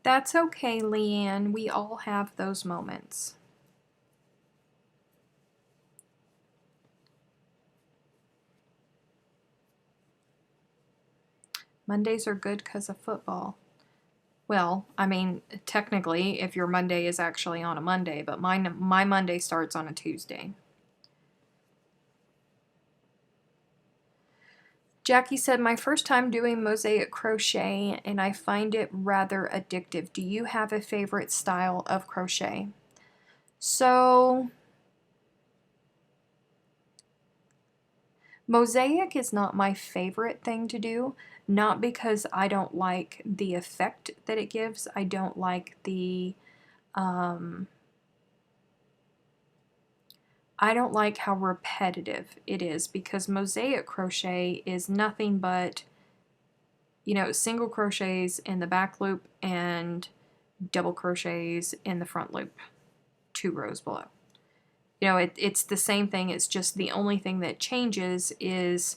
That's okay, Leanne. We all have those moments. Mondays are good because of football. Well, I mean, technically, if your Monday is actually on a Monday, but my Monday starts on a Tuesday. Jackie said, my first time doing mosaic crochet and I find it rather addictive. Do you have a favorite style of crochet? So, mosaic is not my favorite thing to do, not because I don't like the effect that it gives. I don't like I don't like how repetitive it is, because mosaic crochet is nothing but, you know, single crochets in the back loop and double crochets in the front loop, 2 rows below. You know, it's the same thing. It's just the only thing that changes is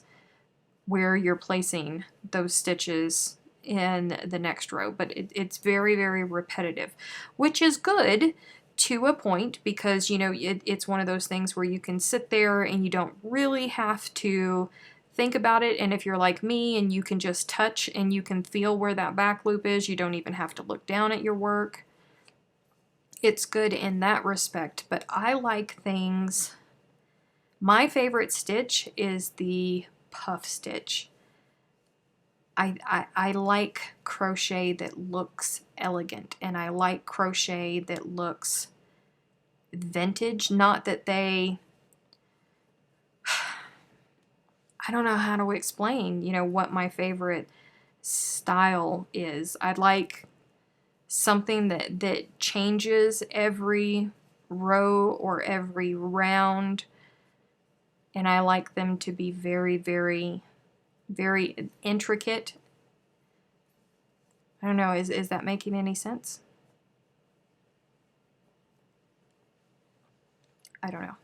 where you're placing those stitches in the next row. But it's very, very repetitive, which is good to a point, because, you know, it's one of those things where you can sit there and you don't really have to think about it. And if you're like me and you can just touch and you can feel where that back loop is, you don't even have to look down at your work. It's good in that respect. But I like things, my favorite stitch is the puff stitch. I like crochet that looks elegant, and I like crochet that looks vintage. Not that they, I don't know how to explain, you know, what my favorite style is. I like something that changes every row or every round, and I like them to be very, very, very intricate. I don't know, is that making any sense? I don't know.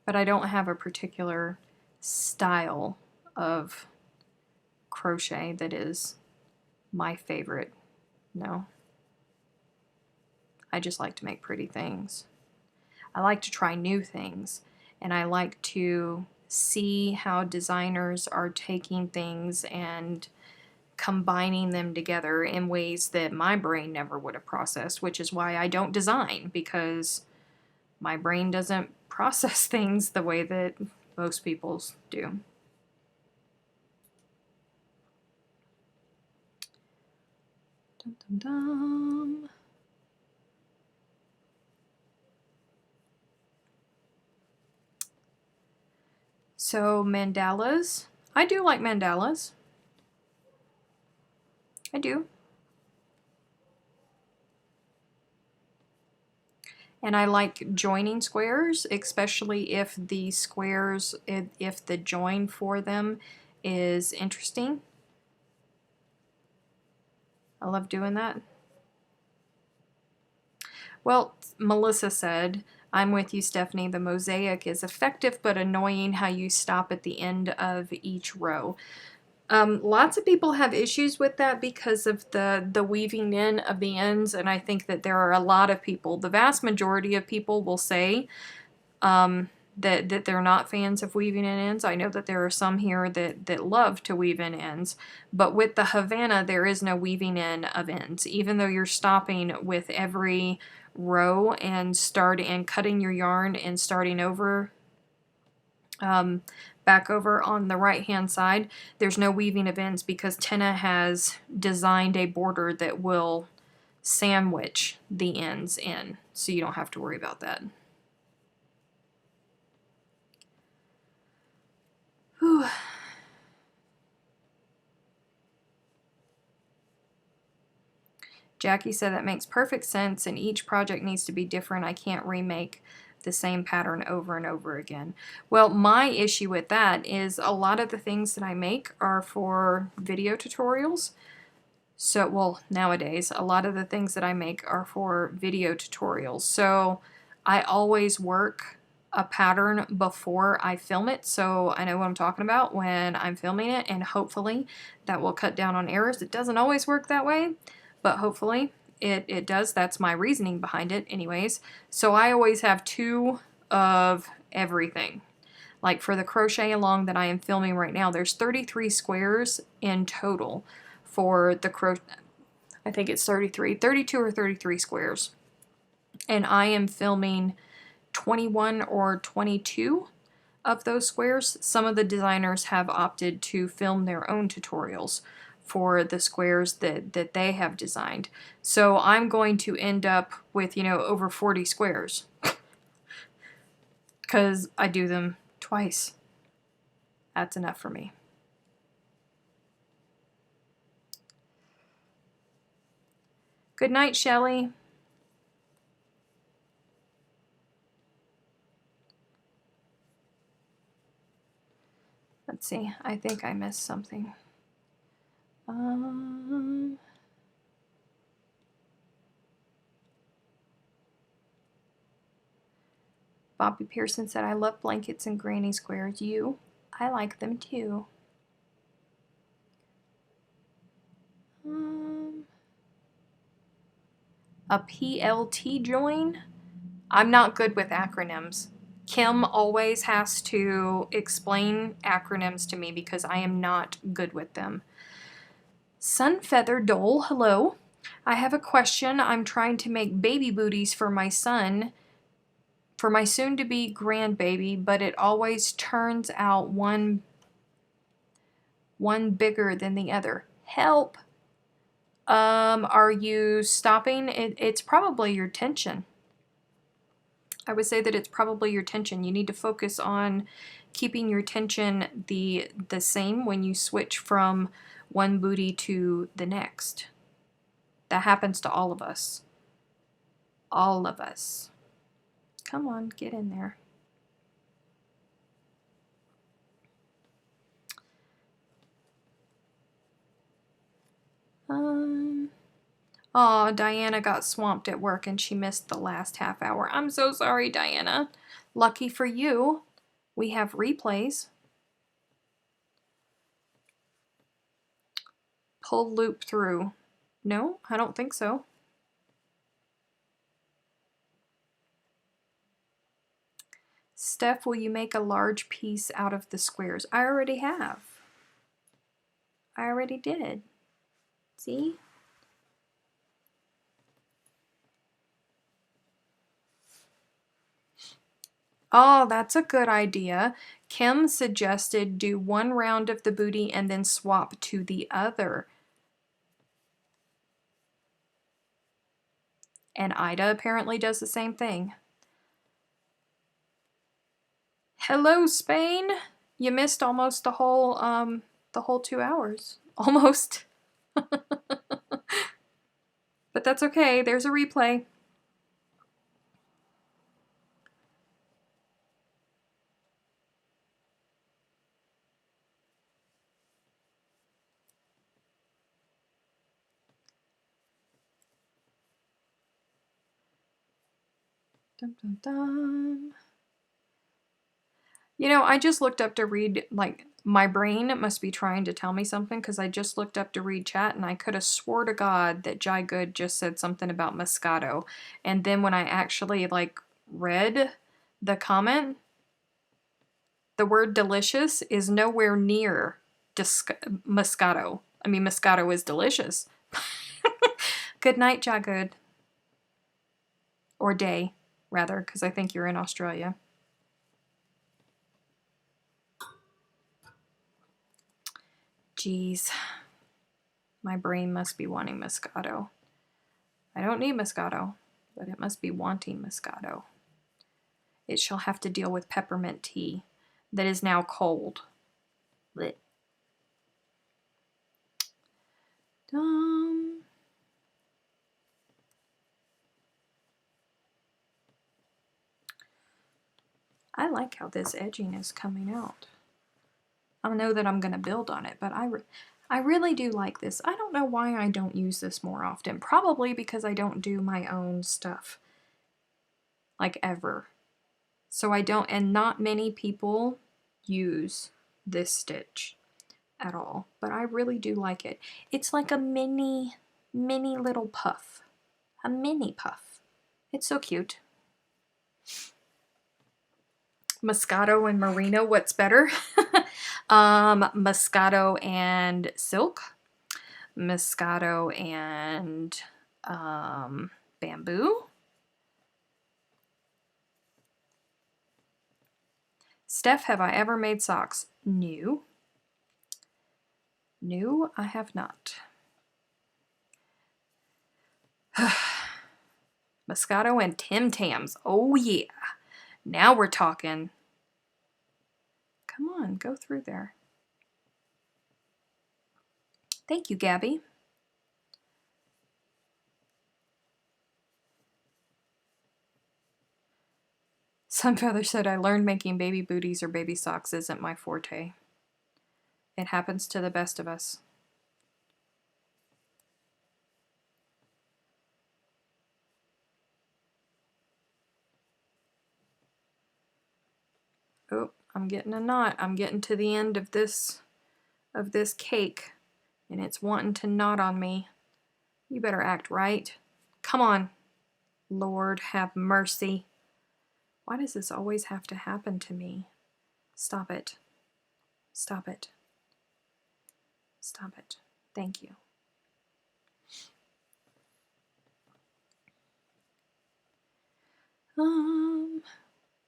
But I don't have a particular style of crochet that is my favorite. No. I just like to make pretty things. I like to try new things, and I like to see how designers are taking things and combining them together in ways that my brain never would have processed, which is why I don't design, because my brain doesn't process things the way that most people's do. Dum, dum, dum. So mandalas, I do like mandalas. I do. And I like joining squares, especially if the squares, if the join for them is interesting. I love doing that. Well, Melissa said, I'm with you, Stephanie. The mosaic is effective but annoying how you stop at the end of each row. Lots of people have issues with that because of the weaving in of the ends, and I think that there are a lot of people, the vast majority of people will say that they're not fans of weaving in ends. I know that there are some here that love to weave in ends, but with the Havana, there is no weaving in of ends. Even though you're stopping with every row and cutting your yarn and starting over, back over on the right hand side, there's no weaving of ends, because Tina has designed a border that will sandwich the ends in, so you don't have to worry about that. Whew. Jackie said that makes perfect sense, and each project needs to be different. I can't remake the same pattern over and over again. Well, my issue with that is a lot of the things that I make are for video tutorials. So, well, nowadays, a lot of the things that I make are for video tutorials. So I always work a pattern before I film it, so I know what I'm talking about when I'm filming it, and hopefully that will cut down on errors. It doesn't always work that way, but hopefully it does. That's my reasoning behind it anyways. So I always have 2 of everything. Like for the crochet along that I am filming right now, there's 33 squares in total for the crochet. I think it's 32 or 33 squares. And I am filming 21 or 22 of those squares. Some of the designers have opted to film their own tutorials for the squares that they have designed. So I'm going to end up with, you know, over 40 squares because I do them twice. That's enough for me. Good night, Shelley. Let's see, I think I missed something. Bobby Pearson said, I love blankets and granny squares. I like them too. A PLT join? I'm not good with acronyms. Kim always has to explain acronyms to me because I am not good with them. Sunfeather Dole, hello. I have a question. I'm trying to make baby booties for my son, for my soon-to-be grandbaby, but it always turns out one bigger than the other. Help! Are you stopping? It's probably your tension. I would say that it's probably your tension. You need to focus on keeping your tension the same when you switch from one booty to the next. That happens to all of us. All of us. Come on, get in there. Oh, Diana got swamped at work and she missed the last half hour. I'm so sorry, Diana. Lucky for you, we have replays. Pull loop through. No, I don't think so. Steph, will you make a large piece out of the squares? I already have. I already did. See? Oh, that's a good idea. Kim suggested do one round of the booty and then swap to the other. And Ida apparently does the same thing. Hello, Spain. You missed almost the whole 2 hours. Almost. But that's okay. There's a replay. Dum, dum, dum. You know, I just looked up to read, like, my brain must be trying to tell me something because I just looked up to read chat and I could have swore to God that Jai Good just said something about Moscato. And then when I actually, like, read the comment, the word delicious is nowhere near Moscato. I mean, Moscato is delicious. Good night, Jai Good. Or day, rather, because I think you're in Australia. Jeez. My brain must be wanting Moscato. I don't need Moscato, but it must be wanting Moscato. It shall have to deal with peppermint tea that is now cold. Blech. I like how this edging is coming out. I know that I'm going to build on it, but I really do like this. I don't know why I don't use this more often. Probably because I don't do my own stuff, like ever. So I don't, and not many people use this stitch at all, but I really do like it. It's like a mini little puff, a mini puff. It's so cute. Moscato and Merino, what's better? Moscato and silk, Moscato and bamboo. Steph, have I ever made socks? No. No, I have not. Moscato and Tim Tams. Oh yeah. Now we're talking. Come on, go through there. Thank you, Gabby. Sunfeather said, I learned making baby booties or baby socks isn't my forte. It happens to the best of us. Oh, I'm getting a knot. I'm getting to the end of this cake, and it's wanting to knot on me. You better act right. Come on. Lord, have mercy. Why does this always have to happen to me? Stop it. Stop it. Stop it. Thank you.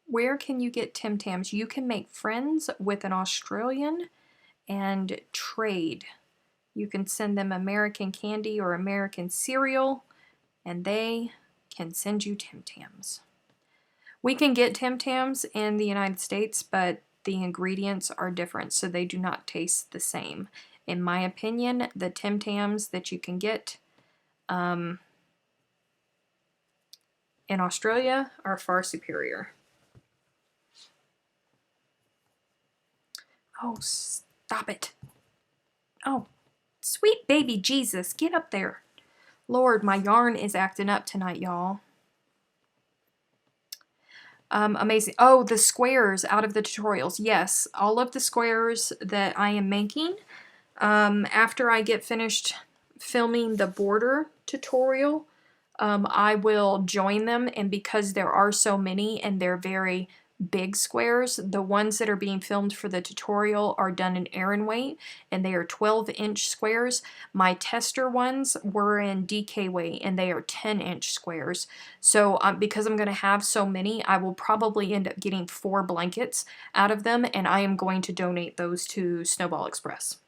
Where can you get Tim Tams? You can make friends with an Australian and trade. You can send them American candy or American cereal, and they can send you Tim Tams. We can get Tim Tams in the United States, but the ingredients are different, so they do not taste the same. In my opinion, the Tim Tams that you can get in Australia are far superior. Oh, stop it. Oh, sweet baby Jesus, get up there. Lord, my yarn is acting up tonight, y'all. Amazing. Oh, the squares out of the tutorials. Yes, all of the squares that I am making, after I get finished filming the border tutorial, I will join them, and because there are so many and they're very big squares, the ones that are being filmed for the tutorial are done in Aran weight, and they are 12-inch squares. My tester ones were in DK weight, and they are 10-inch squares. So because I'm going to have so many, I will probably end up getting 4 blankets out of them, and I am going to donate those to Snowball Express.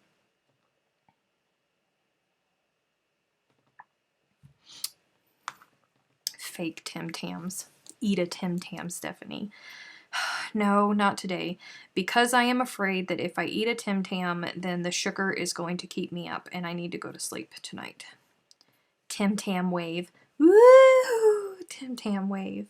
Fake Tim Tams. Eat a Tim Tam, Stephanie. No, not today. Because I am afraid that if I eat a Tim Tam, then the sugar is going to keep me up, and I need to go to sleep tonight. Tim Tam wave. Woo! Tim Tam wave.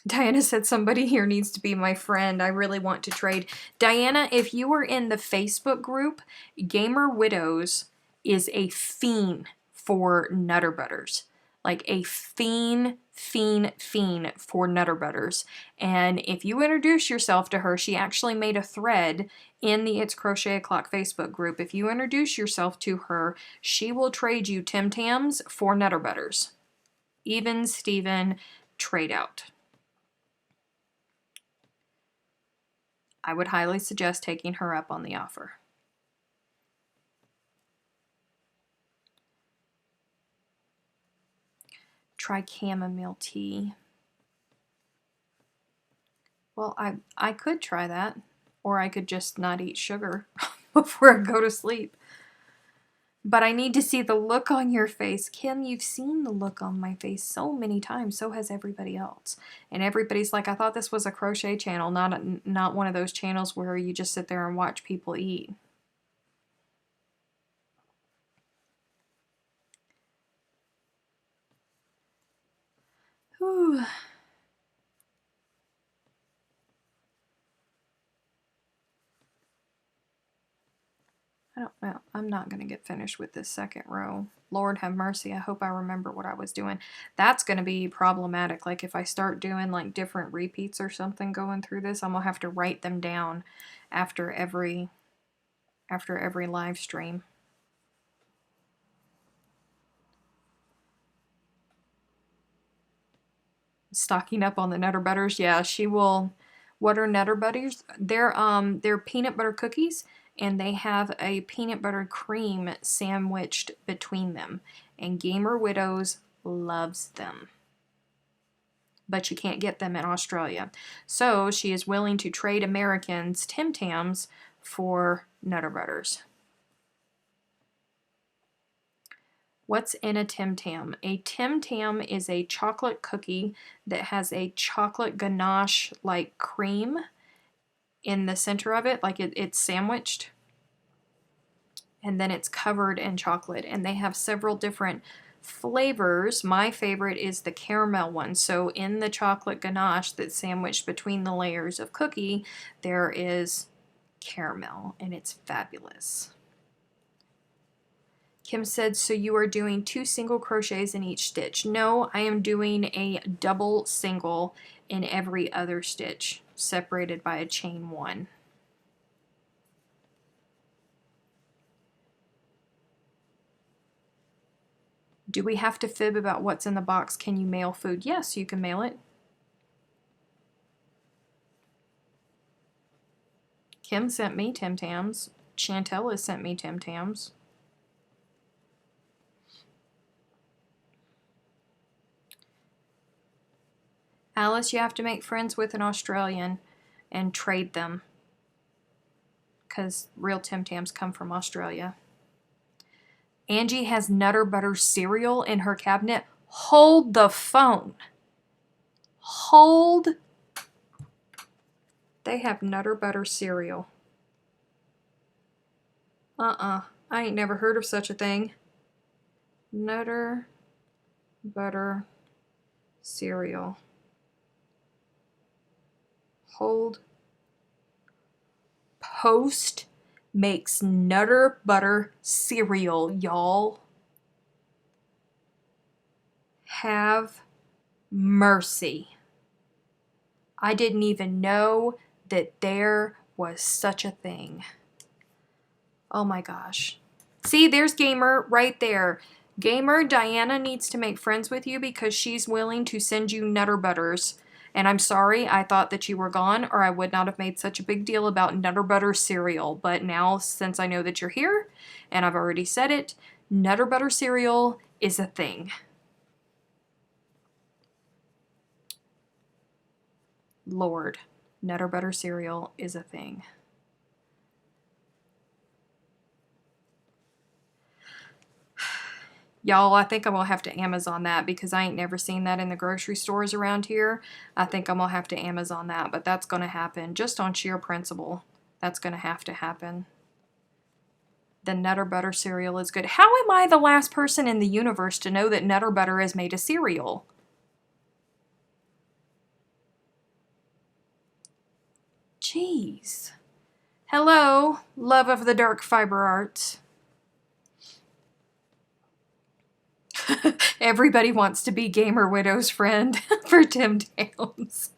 Diana said somebody here needs to be my friend. I really want to trade. Diana, if you are in the Facebook group, Gamer Widows is a fiend for Nutter Butters. Like a fiend for Nutter Butters. And if you introduce yourself to her, she actually made a thread in the It's Crochet O'Clock Facebook group. If you introduce yourself to her, she will trade you Tim Tams for Nutter Butters. Even Steven, trade out. I would highly suggest taking her up on the offer. Try chamomile tea. Well, I could try that, or I could just not eat sugar before I go to sleep. But I need to see the look on your face. Kim, you've seen the look on my face so many times. So has everybody else. And everybody's like, I thought this was a crochet channel, not one of those channels where you just sit there and watch people eat. Whew. I don't know. I'm not going to get finished with this second row. Lord have mercy. I hope I remember what I was doing. That's going to be problematic. Like if I start doing like different repeats or something going through this, I'm going to have to write them down after every live stream. Stocking up on the Nutter Butters. Yeah, she will. What are Nutter Butters? They're peanut butter cookies, and they have a peanut butter cream sandwiched between them. And Gamer Widows loves them. But you can't get them in Australia. So she is willing to trade Americans Tim Tams for Nutter Butters. What's in a Tim Tam? A Tim Tam is a chocolate cookie that has a chocolate ganache like cream in the center of it, like it's sandwiched, and then it's covered in chocolate, and they have several different flavors. My favorite is the caramel one. So in the chocolate ganache that's sandwiched between the layers of cookie, there is caramel, and it's fabulous. Kim said, so you are doing 2 single crochets in each stitch. No, I am doing a double single in every other stitch, separated by a chain 1. Do we have to fib about what's in the box? Can you mail food? Yes, you can mail it. Kim sent me Tim Tams. Chantel has sent me Tim Tams. Alice, you have to make friends with an Australian and trade them, because real Tim Tams come from Australia. Angie has Nutter Butter cereal in her cabinet. Hold the phone. Hold. They have Nutter Butter cereal. I ain't never heard of such a thing. Nutter Butter cereal. Hold. Post makes Nutter Butter cereal, y'all. Have mercy. I didn't even know that there was such a thing. Oh my gosh. See, there's Gamer right there. Gamer, Diana needs to make friends with you because she's willing to send you Nutter Butters. And I'm sorry, I thought that you were gone, or I would not have made such a big deal about Nutter Butter cereal. But now, since I know that you're here, and I've already said it, Nutter Butter cereal is a thing. Lord, Nutter Butter cereal is a thing. Y'all, I think I'm going to have to Amazon that because I ain't never seen that in the grocery stores around here. I think I'm going to have to Amazon that, but that's going to happen just on sheer principle. That's going to have to happen. The Nutter Butter cereal is good. How am I the last person in the universe to know that Nutter Butter is made a cereal? Jeez. Hello, love of the dark fiber arts. Everybody wants to be Gamer Widow's friend for Tim Tams.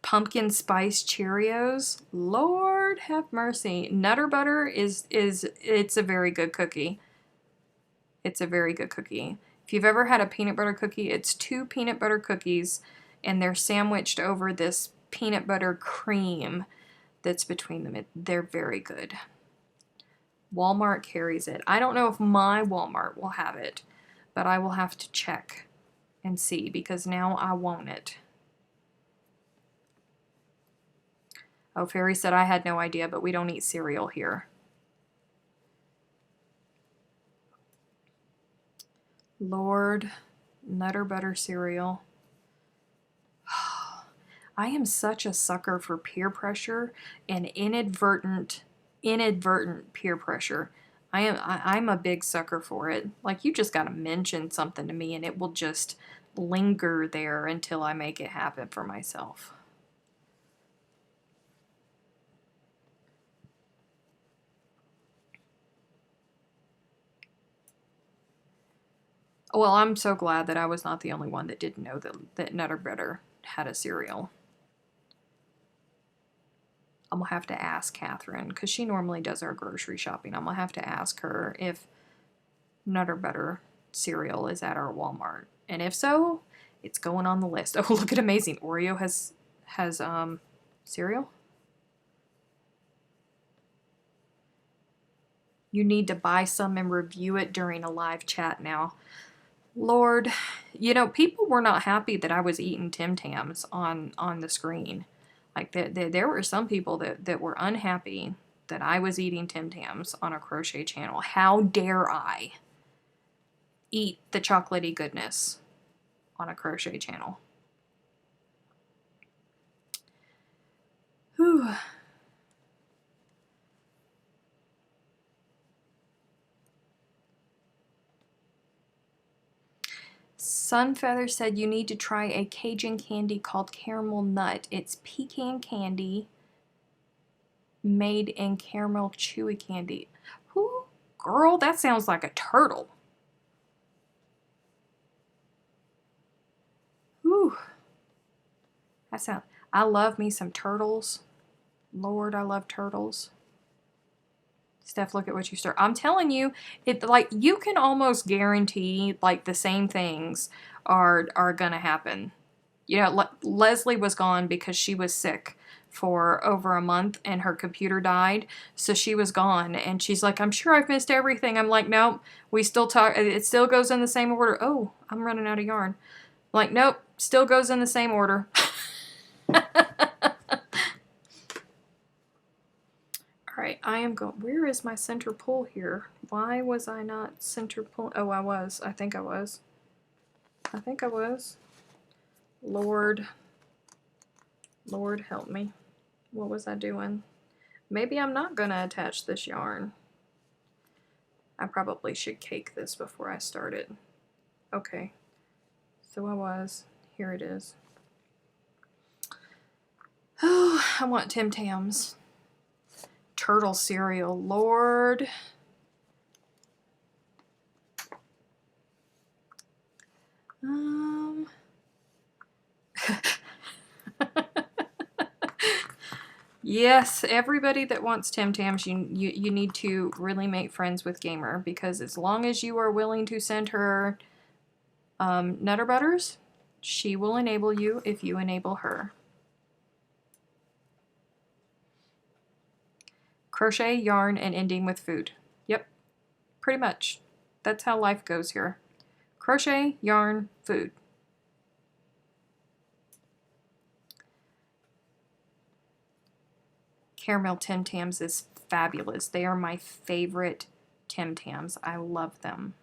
Pumpkin spice Cheerios. Lord have mercy. Nutter Butter it's a very good cookie. It's a very good cookie. If you've ever had a peanut butter cookie, it's 2 peanut butter cookies and they're sandwiched over this peanut butter cream that's between them. They're very good. Walmart carries it. I don't know if my Walmart will have it, but I will have to check and see because now I want it. Oh, Fairy said I had no idea, but we don't eat cereal here. Lord, Nutter Butter cereal. I am such a sucker for peer pressure and inadvertent peer pressure. I'm a big sucker for it. Like, you just got to mention something to me and it will just linger there until I make it happen for myself. Well, I'm so glad that I was not the only one that didn't know that Nutter Butter had a cereal. I'm going to have to ask Catherine, because she normally does our grocery shopping. I'm going to have to ask her if Nutter Butter cereal is at our Walmart. And if so, it's going on the list. Oh, look at amazing. Oreo has cereal. You need to buy some and review it during a live chat now. Lord, you know, people were not happy that I was eating Tim Tams on the screen. Like, there were some people that were unhappy that I was eating Tim Tams on a crochet channel. How dare I eat the chocolatey goodness on a crochet channel? Whew. Sunfeather said you need to try a Cajun candy called Caramel Nut. It's pecan candy made in caramel chewy candy. Ooh, girl, that sounds like a turtle. Ooh. I love me some turtles. Lord, I love turtles. Steph, look at what you start. I'm telling you, like, you can almost guarantee like the same things are gonna happen. You know, Leslie was gone because she was sick for over a month and her computer died, so she was gone. And she's like, "I'm sure I've missed everything." I'm like, "Nope, we still talk. It still goes in the same order." Oh, I'm running out of yarn. I'm like, nope, still goes in the same order. Alright, I am going. Where is my center pull here? Why was I not center pull? Oh, I was. I think I was. I think I was. Lord help me. What was I doing? Maybe I'm not going to attach this yarn. I probably should cake this before I start it. Okay. So I was. Here it is. Oh, I want Tim Tams. Turtle cereal, Lord. Yes, everybody that wants Tim Tams, you need to really make friends with Gamer, because as long as you are willing to send her Nutter Butters, she will enable you if you enable her. Crochet, yarn, and ending with food. Yep, pretty much. That's how life goes here. Crochet, yarn, food. Caramel Tim Tams is fabulous. They are my favorite Tim Tams. I love them.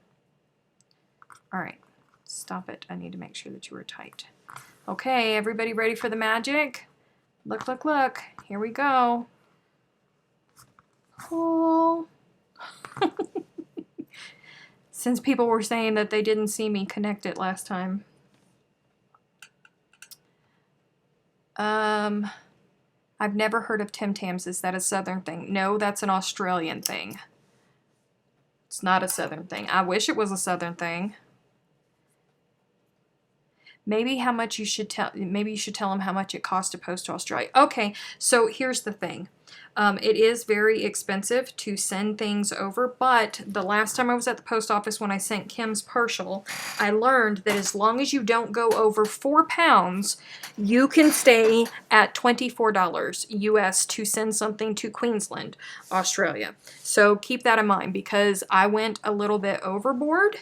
All right, stop it. I need to make sure that you are tight. Okay, everybody ready for the magic? Look, look, look. Here we go. Oh. Since people were saying that they didn't see me connect it last time. I've never heard of Tim Tams. Is that a Southern thing? No, that's an Australian thing. It's not a Southern thing. I wish it was a Southern thing. Maybe how much you should tell. Maybe you should tell them how much it costs to post to Australia. Okay, so here's the thing. It is very expensive to send things over, but the last time I was at the post office when I sent Kim's partial, I learned that as long as you don't go over 4 pounds, you can stay at $24 US to send something to Queensland, Australia. So keep that in mind, because I went a little bit overboard,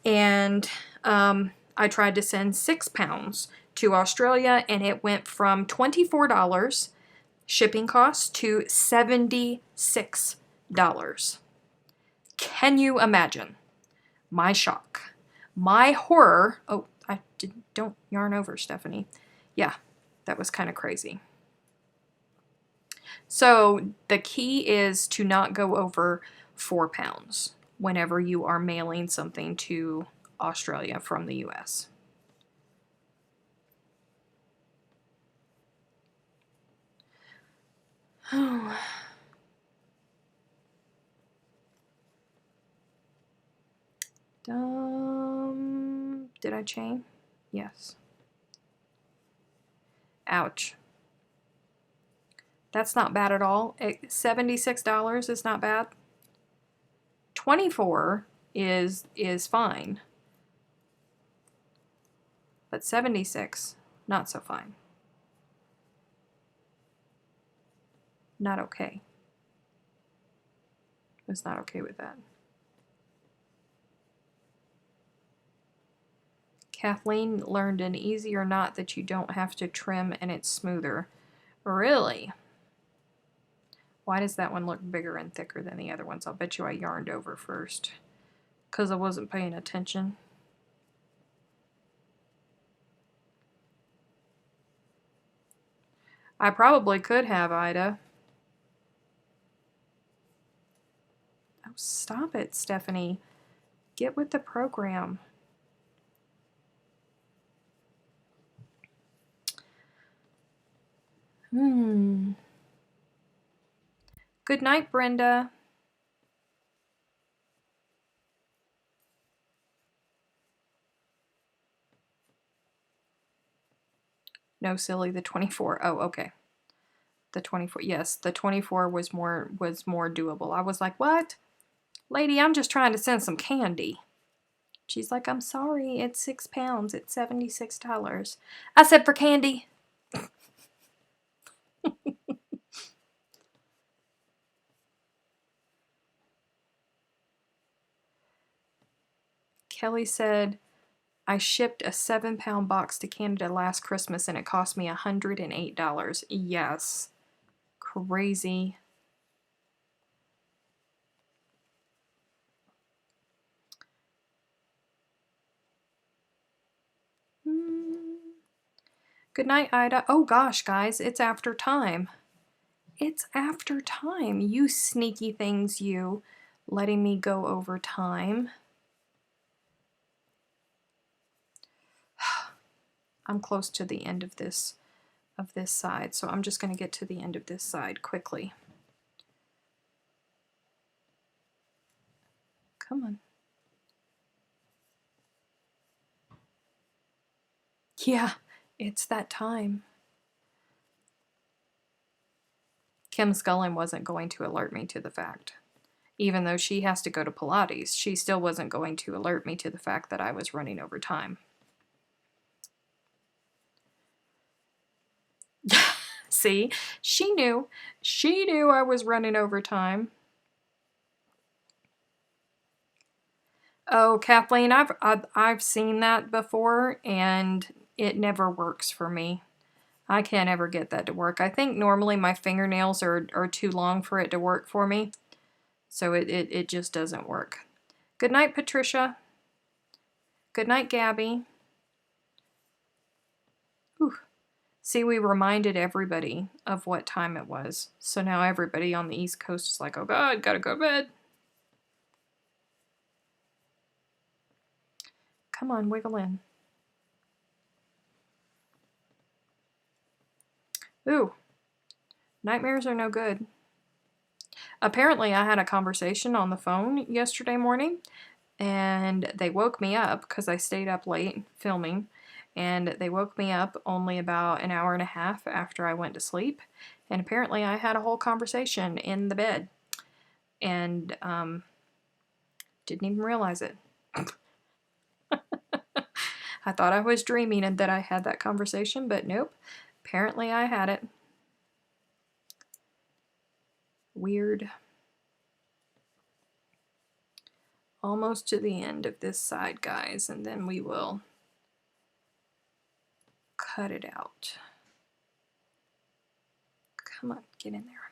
and I tried to send 6 pounds to Australia, and it went from $24 shipping costs to $76. Can you imagine my shock, my horror? Oh, don't yarn over, Stephanie. Yeah, that was kind of crazy. So the key is to not go over 4 pounds whenever you are mailing something to Australia from the US. Oh. Did I chain? Yes. Ouch. That's not bad at all. $76 is not bad. 24 is fine. But 76, not so fine. Not okay. Was not okay with that. Kathleen learned an easier knot that you don't have to trim and it's smoother. Really? Why does that one look bigger and thicker than the other ones? I'll bet you I yarned over first because I wasn't paying attention. I probably could have, Ida. Oh, stop it, Stephanie. Get with the program. Good night, Brenda. No, silly, the 24. Oh, okay. The 24. Yes, the 24 was more doable. I was like, "What? Lady, I'm just trying to send some candy." She's like, "I'm sorry, it's 6 pounds. It's $76. I said, "For candy." Kelly said, I shipped a 7-pound box to Canada last Christmas and it cost me $108. Yes. Crazy. Good night, Ida. Oh gosh, guys, it's after time. It's after time. You sneaky things, you. Letting me go over time. I'm close to the end of this side, so I'm just going to get to the end of this side quickly. Come on. Yeah, it's that time. Kim Scullen wasn't going to alert me to the fact. Even though she has to go to Pilates, she still wasn't going to alert me to the fact that I was running over time. See, she knew. She knew I was running over time. Oh, Kathleen, I've seen that before, and it never works for me. I can't ever get that to work. I think normally my fingernails are too long for it to work for me, so it just doesn't work. Good night, Patricia. Good night, Gabby. Whew. See, we reminded everybody of what time it was, so now everybody on the East Coast is like, oh God, gotta go to bed. Come on, wiggle in. Ooh, nightmares are no good. Apparently, I had a conversation on the phone yesterday morning, and they woke me up because I stayed up late filming, and they woke me up only about an hour and a half after I went to sleep, and apparently I had a whole conversation in the bed, and didn't even realize it. I thought I was dreaming and that I had that conversation, but nope. Apparently I had it. Weird. Almost to the end of this side, guys, and then we will cut it out. Come on, get in there.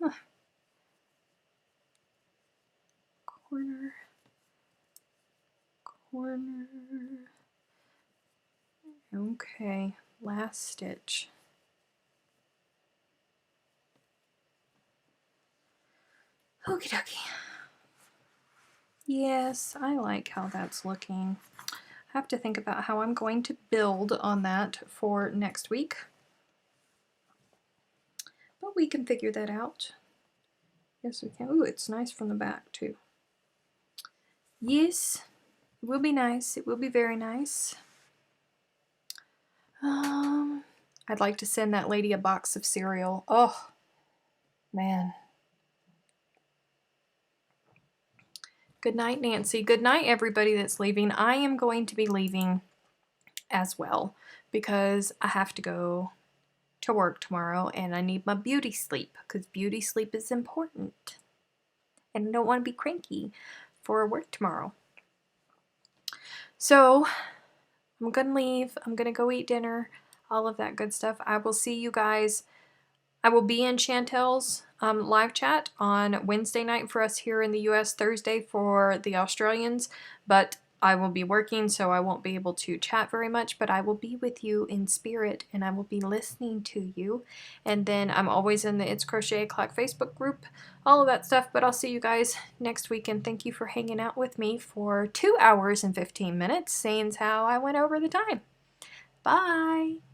Huh. Corner. Corner. Okay, last stitch. Okie dokie. Yes, I like how that's looking. have to think about how I'm going to build on that for next week. But we can figure that out. Yes, we can. Ooh, it's nice from the back too. Yes, it will be nice. It will be very nice. I'd like to send that lady a box of cereal. Oh, man. Good night, Nancy. Good night, everybody that's leaving. I am going to be leaving as well because I have to go to work tomorrow and I need my beauty sleep because beauty sleep is important. And I don't want to be cranky for work tomorrow. So I'm going to leave. I'm going to go eat dinner, all of that good stuff. I will see you guys. I will be in Chantel's live chat on Wednesday night for us here in the US, Thursday for the Australians, but I will be working, so I won't be able to chat very much, but I will be with you in spirit, and I will be listening to you. And then I'm always in the It's Crochet O'Clock Facebook group, all of that stuff, but I'll see you guys next week, and thank you for hanging out with me for 2 hours and 15 minutes, seeing how I went over the time. Bye!